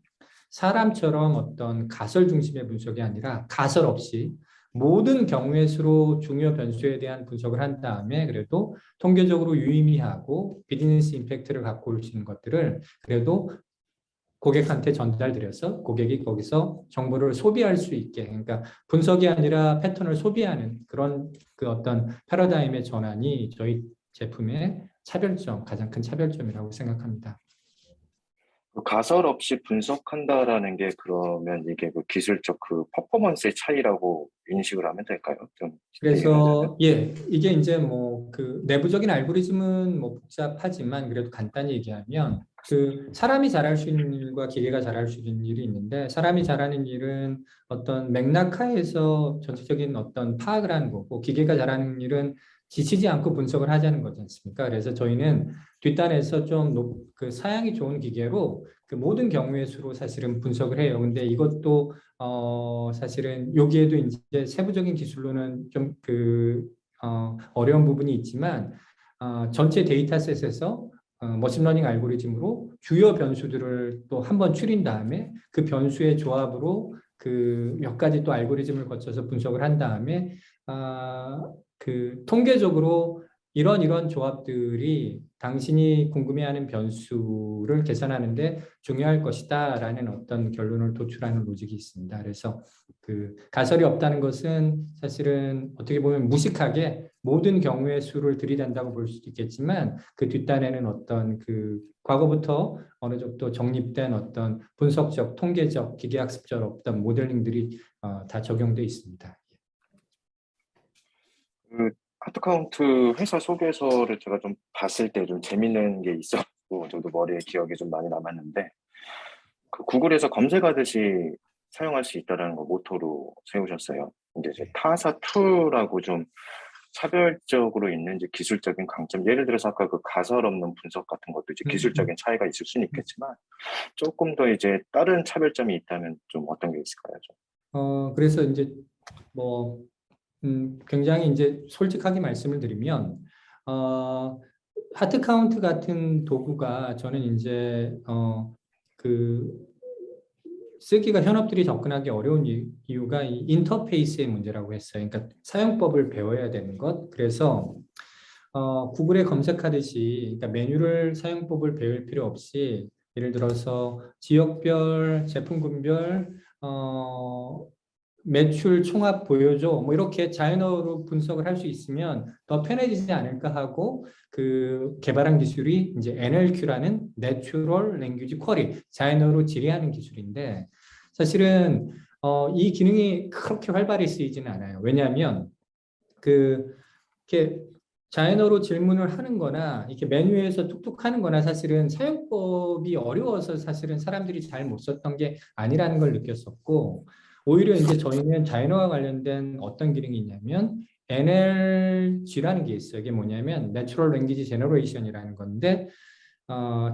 사람처럼 어떤 가설 중심의 분석이 아니라 가설 없이 모든 경우의 수로 중요 변수에 대한 분석을 한 다음에 그래도 통계적으로 유의미하고 비즈니스 임팩트를 갖고 올 수 있는 것들을 그래도 고객한테 전달드려서 고객이 거기서 정보를 소비할 수 있게 그러니까 분석이 아니라 패턴을 소비하는 그런 그 어떤 패러다임의 전환이 저희 제품의 차별점, 가장 큰 차별점이라고 생각합니다. 그 가설 없이 분석한다라는 게 그러면 이게 그 기술적 그 퍼포먼스의 차이라고 인식을 하면 될까요? 좀 얘기를 하자면. 그래서 이게 이제 뭐 그 내부적인 알고리즘은 뭐 복잡하지만 그래도 간단히 얘기하면 그 사람이 잘할 수 있는 일과 기계가 잘할 수 있는 일이 있는데 사람이 잘하는 일은 어떤 맥락하에서 전체적인 어떤 파악을 하는 거고 기계가 잘하는 일은 지치지 않고 분석을 하자는 거지 않습니까? 그래서 저희는 뒷단에서 좀 그 사양이 좋은 기계로 그 모든 경우의 수로 사실은 분석을 해요. 근데 이것도 사실은 여기에도 이제 세부적인 기술로는 좀 어려운 부분이 있지만 전체 데이터셋에서 머신러닝 알고리즘으로 주요 변수들을 또 한 번 추린 다음에 그 변수의 조합으로 그 몇 가지 또 알고리즘을 거쳐서 분석을 한 다음에 그 통계적으로 이런 조합들이 당신이 궁금해하는 변수를 계산하는데 중요할 것이다라는 어떤 결론을 도출하는 로직이 있습니다. 그래서 그 가설이 없다는 것은 사실은 어떻게 보면 무식하게 모든 경우의 수를 들이댄다고 볼 수도 있겠지만 그 뒷단에는 어떤 그 과거부터 어느 정도 정립된 어떤 분석적, 통계적, 기계학습적 어떤 모델링들이 다 적용돼 있습니다. 그 하트카운트 회사 소개서를 제가 좀 봤을 때 좀 재밌는 게 있었고 저도 머리에 기억이 좀 많이 남았는데 그 구글에서 검색하듯이 사용할 수 있다라는 거 모토로 세우셨어요. 근데 이제 타사2라고 좀 차별적으로 있는 이제 기술적인 강점, 예를 들어서 아까 그 가설 없는 분석 같은 것도 이제 기술적인 차이가 있을 수는 있겠지만 조금 더 이제 다른 차별점이 있다면 좀 어떤 게 있을까요? 좀. 그래서 이제 뭐 굉장히 이제 솔직하게 말씀을 드리면 하트 카운트 같은 도구가 저는 이제 그 쓰기가 현업들이 접근하기 어려운 이유가 이 인터페이스의 문제라고 했어요. 그러니까 사용법을 배워야 되는 것. 그래서 구글에 검색하듯이 그러니까 메뉴를 사용법을 배울 필요 없이 예를 들어서 지역별, 제품군별, 매출 총합 보여줘 뭐 이렇게 자연어로 분석을 할 수 있으면 더 편해지지 않을까 하고 그 개발한 기술이 이제 NLQ라는 Natural Language Query 자연어로 질의하는 기술인데 사실은 이 기능이 그렇게 활발히 쓰이지는 않아요. 왜냐하면 그 이렇게 자연어로 질문을 하는 거나 이렇게 메뉴에서 툭툭 하는 거나 사실은 사용법이 어려워서 사실은 사람들이 잘 못 썼던 게 아니라는 걸 느꼈었고 오히려 이제 저희는 자연어와 관련된 어떤 기능이 있냐면 NLG라는 게 있어요. 이게 뭐냐면 Natural Language Generation이라는 건데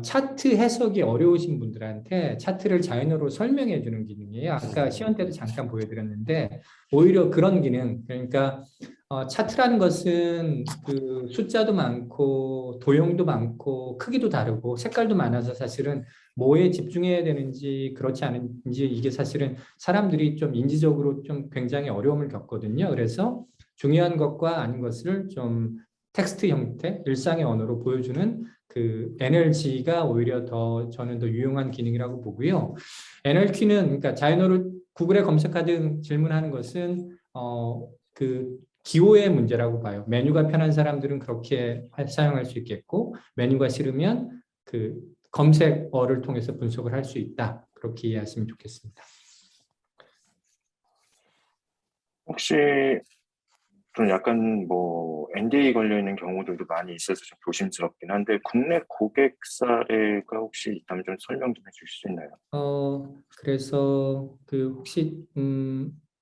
차트 해석이 어려우신 분들한테 차트를 자연어로 설명해 주는 기능이에요. 아까 시연 때도 잠깐 보여드렸는데 오히려 그런 기능 그러니까 차트라는 것은 그 숫자도 많고 도형도 많고 크기도 다르고 색깔도 많아서 사실은 뭐에 집중해야 되는지 그렇지 않은지 이게 사실은 사람들이 좀 인지적으로 좀 굉장히 어려움을 겪거든요. 그래서 중요한 것과 아닌 것을 좀 텍스트 형태, 일상의 언어로 보여주는 그 NLG가 오히려 저는 더 유용한 기능이라고 보고요. NLQ는 그러니까 자연어로 구글에 검색하든 질문하는 것은 그 기호의 문제라고 봐요. 메뉴가 편한 사람들은 그렇게 사용할 수 있겠고, 메뉴가 싫으면 그 검색어를 통해서 분석을 할 수 있다. 그렇게 이해하시면 좋겠습니다. 혹시 좀 약간 뭐 NDA 걸려 있는 경우들도 많이 있어서 좀 조심스럽긴 한데 국내 고객 사례가 혹시 있다면 좀 설명 좀 해주실 수 있나요? 그래서 그 혹시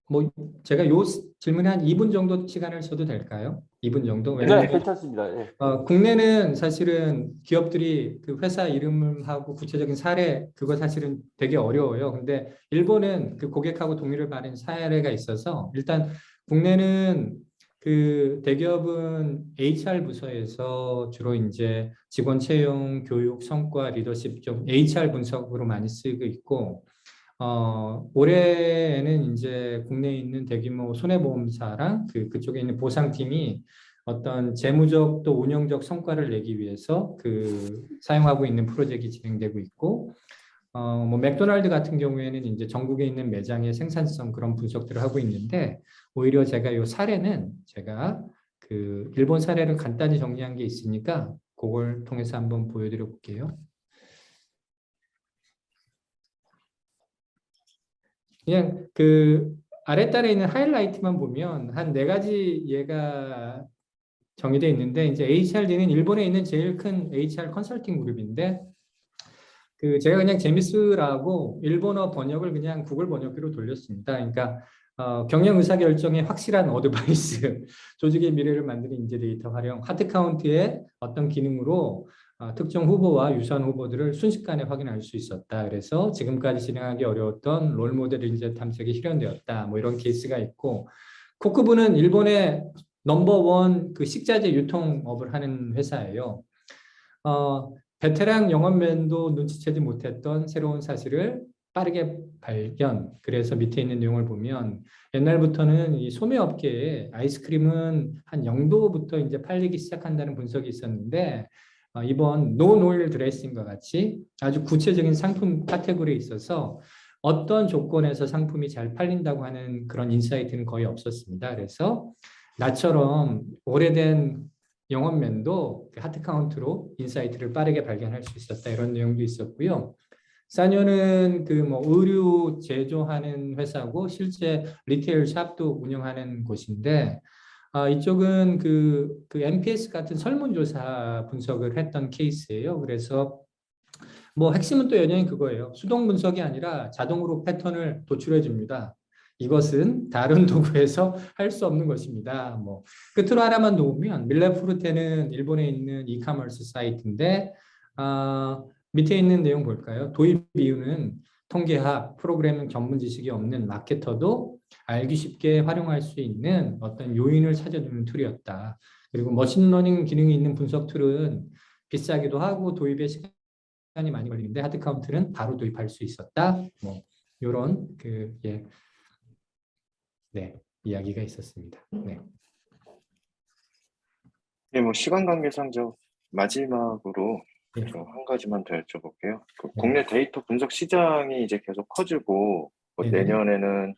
뭐 제가 요 질문에 한 2분 정도 시간을 써도 될까요? 2분 정도? 네, 왜냐하면 괜찮습니다. 예. 국내는 사실은 기업들이 그 회사 이름하고 구체적인 사례 그거 사실은 되게 어려워요. 근데 일본은 그 고객하고 동의를 받은 사례가 있어서 일단 국내는 그 대기업은 HR 부서에서 주로 이제 직원 채용, 교육, 성과, 리더십 좀 HR 분석으로 많이 쓰고 있고 올해에는 이제 국내에 있는 대규모 손해보험사랑 그쪽에 있는 보상팀이 어떤 재무적 또 운영적 성과를 내기 위해서 그 사용하고 있는 프로젝트가 진행되고 있고, 뭐 맥도날드 같은 경우에는 이제 전국에 있는 매장의 생산성 그런 분석들을 하고 있는데, 오히려 제가 이 사례는 제가 그 일본 사례를 간단히 정리한 게 있으니까 그걸 통해서 한번 보여드려 볼게요. 그냥 그 아랫단에 있는 하이라이트만 보면 한 4가지 예가 정의되어 있는데, 이제 HRD는 일본에 있는 제일 큰 HR 컨설팅 그룹인데, 그 제가 그냥 재밌으라고 일본어 번역을 그냥 구글 번역기로 돌렸습니다. 그러니까 경영 의사결정에 확실한 어드바이스, 조직의 미래를 만드는 인재 데이터 활용, 하드카운트의 어떤 기능으로 특정 후보와 유사한 후보들을 순식간에 확인할 수 있었다. 그래서 지금까지 진행하기 어려웠던 롤모델 인재 탐색이 실현되었다. 뭐 이런 케이스가 있고, 코쿠부는 일본의 넘버원 그 식자재 유통업을 하는 회사예요. 베테랑 영업맨도 눈치채지 못했던 새로운 사실을 빠르게 발견. 그래서 밑에 있는 내용을 보면 옛날부터는 이 소매업계에 아이스크림은 한 0도부터 이제 팔리기 시작한다는 분석이 있었는데, 이번 노 오일 드레싱과 같이 아주 구체적인 상품 카테고리에 있어서 어떤 조건에서 상품이 잘 팔린다고 하는 그런 인사이트는 거의 없었습니다. 그래서 나처럼 오래된 영업맨도 하트 카운트로 인사이트를 빠르게 발견할 수 있었다, 이런 내용도 있었고요. 사녀는 그 뭐 의류 제조하는 회사고 실제 리테일 샵도 운영하는 곳인데, 이쪽은 그 NPS 같은 설문조사 분석을 했던 케이스예요. 그래서 뭐 핵심은 또 여전히 그거예요. 수동 분석이 아니라 자동으로 패턴을 도출해 줍니다. 이것은 다른 도구에서 할 수 없는 것입니다. 뭐 끝으로 하나만 더 보면 밀레프루테는 일본에 있는 이커머스 사이트인데, 밑에 있는 내용 볼까요? 도입 이유는 통계학, 프로그래밍 전문 지식이 없는 마케터도 알기 쉽게 활용할 수 있는 어떤 요인을 찾아주는 툴이었다. 그리고 머신러닝 기능이 있는 분석 툴은 비싸기도 하고 도입에 시간이 많이 걸리는데 하드 카운트는 바로 도입할 수 있었다. 뭐 이런 네, 이야기가 있었습니다. 네. 네, 뭐 시간 관계상 저 마지막으로 네. 한 가지만 더 여쭤볼게요. 그 네. 국내 데이터 분석 시장이 이제 계속 커지고 뭐 네네. 내년에는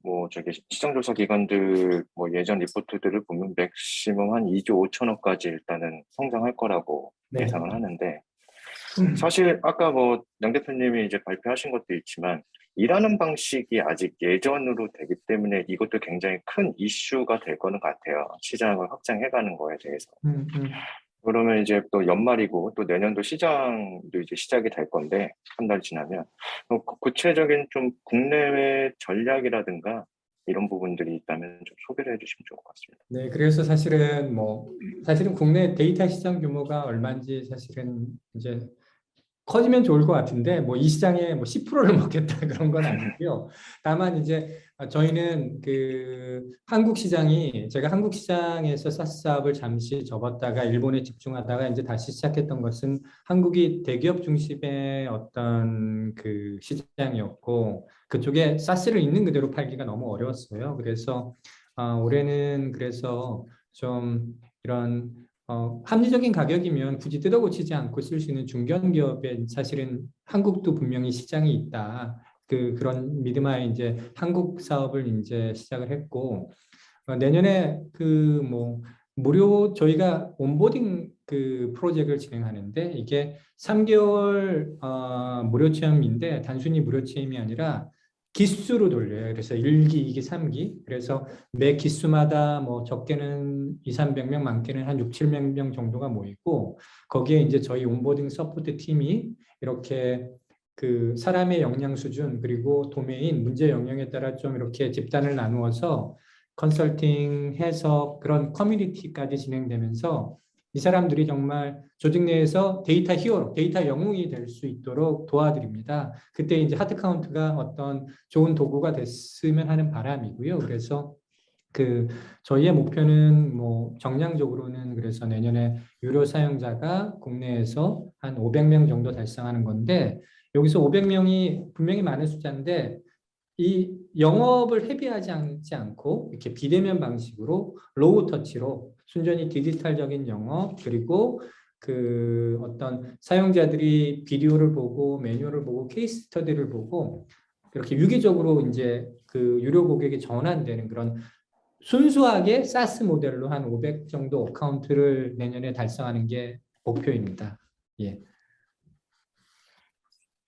뭐 저기 시장조사 기관들 뭐 예전 리포트들을 보면 맥시멈 한 2조 5천억까지 일단은 성장할 거라고 네. 예상을 하는데, 사실 아까 뭐 양 대표님이 이제 발표하신 것도 있지만 일하는 방식이 아직 예전으로 되기 때문에 이것도 굉장히 큰 이슈가 될 거는 같아요. 시장을 확장해가는 거에 대해서. 그러면 이제 또 연말이고 또 내년도 시장도 이제 시작이 될 건데 한 달 지나면 구체적인 좀 국내외 전략이라든가 이런 부분들이 있다면 좀 소개를 해주시면 좋을 것 같습니다. 네, 그래서 사실은 국내 데이터 시장 규모가 얼마인지 사실은 이제 커지면 좋을 것 같은데, 뭐 이 시장에 뭐 10%를 먹겠다 그런 건 아니고요. 다만 이제 저희는 그 한국 시장이, 제가 한국 시장에서 사스 사업을 잠시 접었다가 일본에 집중하다가 이제 다시 시작했던 것은 한국이 대기업 중심의 어떤 그 시장이었고, 그쪽에 사스를 있는 그대로 팔기가 너무 어려웠어요. 그래서 올해는 그래서 좀 이런 합리적인 가격이면 굳이 뜯어 고치지 않고 쓸 수 있는 중견기업에 사실은 한국도 분명히 시장이 있다. 그런 믿음하에 이제 한국 사업을 이제 시작을 했고 내년에 그 뭐 무료 저희가 온보딩 그 프로젝트를 진행하는데 이게 3개월 무료 체험인데 단순히 무료 체험이 아니라 기수로 돌려요. 그래서 1기, 2기, 3기. 그래서 매 기수마다 뭐 적게는 2, 300명, 많게는 한 6, 700명 정도가 모이고 거기에 이제 저희 온보딩 서포트 팀이 이렇게 그 사람의 역량 수준 그리고 도메인 문제 영역에 따라 좀 이렇게 집단을 나누어서 컨설팅 해서 그런 커뮤니티까지 진행되면서 이 사람들이 정말 조직 내에서 데이터 히어로, 데이터 영웅이 될 수 있도록 도와드립니다. 그때 이제 하드 카운트가 어떤 좋은 도구가 됐으면 하는 바람이고요. 그래서 그 저희의 목표는 뭐 정량적으로는 그래서 내년에 유료 사용자가 국내에서 한 500명 정도 달성하는 건데 여기서 500명이 분명히 많은 숫자인데 이 영업을 헤비하지 않고 이렇게 비대면 방식으로 로우 터치로 순전히 디지털적인 영업 그리고 그 어떤 사용자들이 비디오를 보고 매뉴얼을 보고 케이스 스터디를 보고 이렇게 유기적으로 이제 그 유료 고객에 전환되는 그런 순수하게 사스 모델로 한 500 정도 어카운트를 내년에 달성하는 게 목표입니다. 예.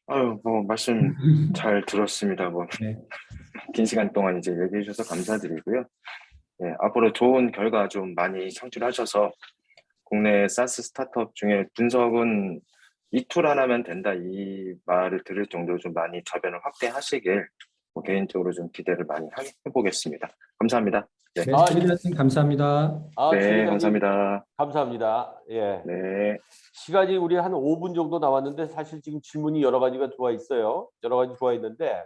아유, 뭐 말씀 잘 들었습니다. 뭐 네. 긴 시간 동안 이제 얘기해 주셔서 감사드리고요. 예, 앞으로 좋은 결과 좀 많이 창출하셔서 국내 사스 스타트업 중에 분석은 이 툴 하나면 된다 이 말을 들을 정도로 좀 많이 저변을 확대하시길 뭐 개인적으로 좀 기대를 많이 해보겠습니다. 감사합니다. 네, 네, 최 기자님 감사합니다. 네, 최 기자님 감사합니다. 감사합니다. 예. 네. 시간이 우리 한 5분 정도 남았는데 사실 지금 질문이 여러 가지가 들어와 있어요. 여러 가지 들어와 있는데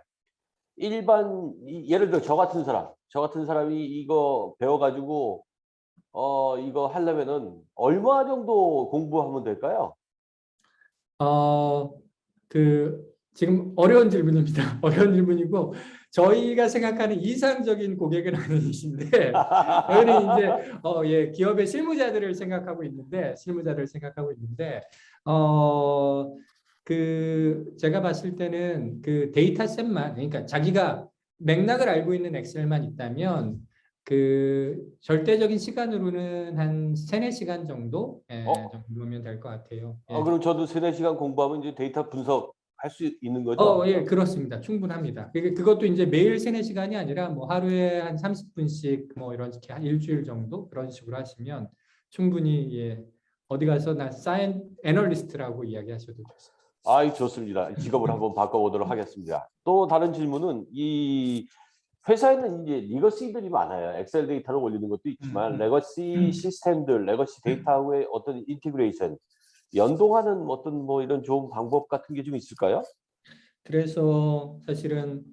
예를 들어 저 같은 사람이 이거 배워가지고 이거 하려면은 얼마 정도 공부하면 될까요? 그 지금 어려운 질문입니다. 어려운 질문이고 저희가 생각하는 이상적인 고객은 아니신데 저희는 이제 예, 기업의 실무자들을 생각하고 있는데 그 제가 봤을 때는 그 데이터셋만 그러니까 자기가 맥락을 알고 있는 엑셀만 있다면 그 절대적인 시간으로는 한 3-4시간 정도 정도면 될 것 같아요. 예. 그럼 저도 3-4시간 공부하면 이제 데이터 분석할 수 있는 거죠? 예, 그렇습니다. 충분합니다. 그것도 이제 매일 3-4시간이 아니라 뭐 하루에 한 30분씩 뭐 이렇게 한 일주일 정도 그런 식으로 하시면 충분히 예, 어디 가서 나 애널리스트라고 이야기하셔도 좋습니다. 아이, 좋습니다. 직업을 한번 바꿔보도록 하겠습니다. 또 다른 질문은 이 회사에는 이제 리거시들이 많아요. 엑셀 데이터를 올리는 것도 있지만 레거시 시스템들, 레거시 데이터의 어떤 인티그레이션, 연동하는 어떤 뭐 이런 좋은 방법 같은 게 좀 있을까요? 그래서 사실은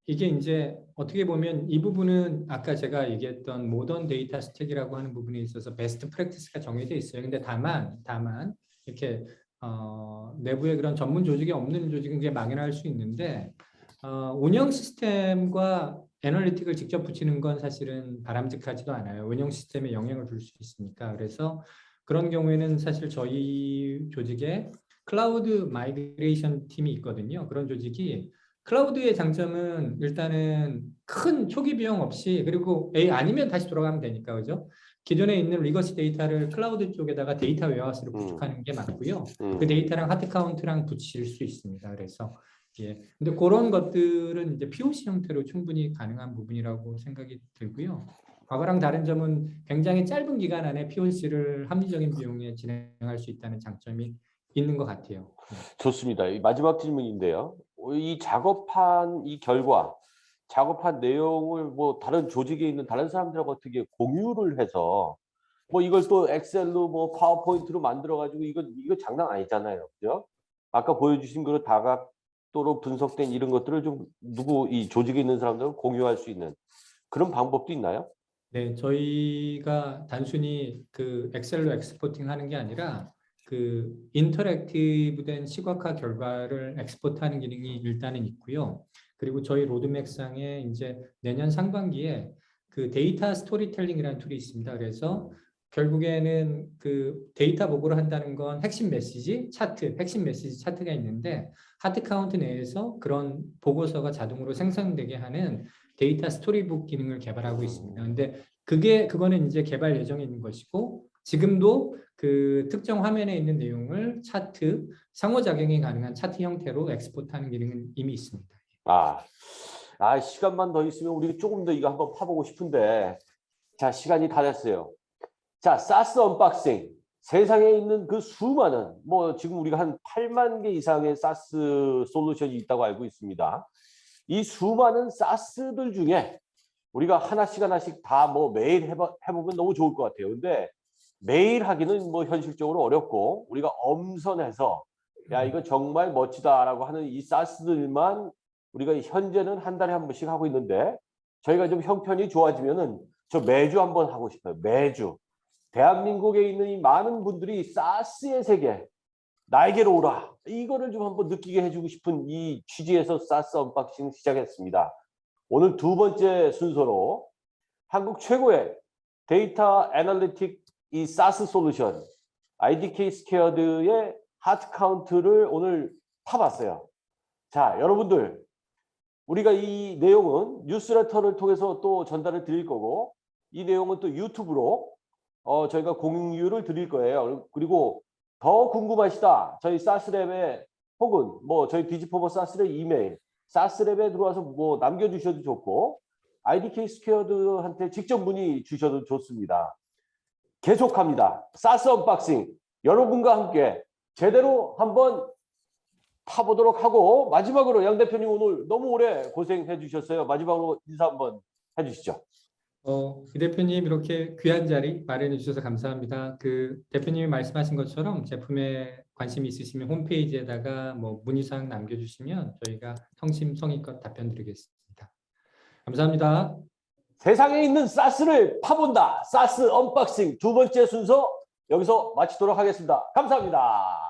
이게 이제 어떻게 보면 이 부분은 아까 제가 얘기했던 모던 데이터 스택이라고 하는 부분에 있어서 베스트 프랙티스가 정해져 있어요. 근데 다만 이렇게 내부에 그런 전문 조직이 없는 조직은 그게 막연할 수 있는데 운영 시스템과 애널리틱을 직접 붙이는 건 사실은 바람직하지도 않아요. 운영 시스템에 영향을 줄 수 있으니까. 그래서 그런 경우에는 사실 저희 조직에 클라우드 마이그레이션 팀이 있거든요. 그런 조직이 클라우드의 장점은 일단은 큰 초기 비용 없이 그리고 아니면 다시 돌아가면 되니까 그죠? 기존에 있는 리거시 데이터를 클라우드 쪽에다가 데이터 웨어하우스를 구축하는 게 맞고요. 그 데이터랑 하드 카운트랑 붙일 수 있습니다. 그래서 예. 근데 그런 것들은 이제 POC 형태로 충분히 가능한 부분이라고 생각이 들고요. 과거랑 다른 점은 굉장히 짧은 기간 안에 POC를 합리적인 비용에 진행할 수 있다는 장점이 있는 것 같아요. 좋습니다. 이 마지막 질문인데요. 이 작업한 이 결과, 작업한 내용을 뭐 다른 조직에 있는 다른 사람들하고 어떻게 공유를 해서 뭐 이걸 또 엑셀로 뭐 파워포인트로 만들어 가지고 이거 장난 아니잖아요. 그죠? 아까 보여주신 그런 다각도로 분석된 이런 것들을 좀 이 조직에 있는 사람들은 공유할 수 있는 그런 방법도 있나요? 네, 저희가 단순히 그 엑셀로 엑스포팅 하는 게 아니라 그 인터랙티브된 시각화 결과를 엑스포트하는 기능이 일단은 있고요. 그리고 저희 로드맵상에 이제 내년 상반기에 그 데이터 스토리텔링이라는 툴이 있습니다. 그래서 결국에는 그 데이터 보고를 한다는 건 핵심 메시지 차트, 핵심 메시지 차트가 있는데 하트 카운트 내에서 그런 보고서가 자동으로 생성되게 하는 데이터 스토리북 기능을 개발하고 있습니다. 근데 그거는 이제 개발 예정에 있는 것이고 지금도 그 특정 화면에 있는 내용을 차트, 상호작용이 가능한 차트 형태로 엑스포트하는 기능은 이미 있습니다. 시간만 더 있으면 우리 조금 더 이거 한번 파보고 싶은데 자, 시간이 다 됐어요. 자, SaaS 언박싱. 세상에 있는 그 수많은 지금 우리가 한 8만 개 이상의 SaaS 솔루션이 있다고 알고 있습니다. 이 수많은 SaaS들 중에 우리가 하나씩 다 매일 해보면 너무 좋을 것 같아요. 근데 매일 하기는 현실적으로 어렵고 우리가 엄선해서 야, 이거 정말 멋지다라고 하는 이 SaaS들만 우리가 현재는 한 달에 한 번씩 하고 있는데 저희가 좀 형편이 좋아지면은 저 매주 한번 하고 싶어요. 매주. 대한민국에 있는 이 많은 분들이 SaaS의 세계, 나에게로 오라. 이거를 좀 한번 느끼게 해주고 싶은 이 취지에서 SaaS 언박싱 시작했습니다. 오늘 두 번째 순서로 한국 최고의 데이터 애널리틱 이 SaaS 솔루션 IDK 스퀘어드의 하트 카운트를 오늘 파봤어요. 자, 여러분들 우리가 이 내용은 뉴스레터를 통해서 또 전달을 드릴 거고 이 내용은 또 유튜브로 저희가 공유를 드릴 거예요. 그리고 더 궁금하시다. 저희 사스랩에 혹은 저희 디지포버 사스랩 이메일, 사스랩에 들어와서 남겨주셔도 좋고 IDK 스퀘어드한테 직접 문의 주셔도 좋습니다. 계속합니다. 사스 언박싱 여러분과 함께 제대로 한번 파보도록 하고 마지막으로 양 대표님 오늘 너무 오래 고생해 주셨어요. 마지막으로 인사 한번 해주시죠. 이 대표님 이렇게 귀한 자리 마련해 주셔서 감사합니다. 그 대표님이 말씀하신 것처럼 제품에 관심이 있으시면 홈페이지에다가 문의사항 남겨주시면 저희가 성심성의껏 답변 드리겠습니다. 감사합니다. 세상에 있는 사스를 파본다. 사스 언박싱 두 번째 순서 여기서 마치도록 하겠습니다. 감사합니다.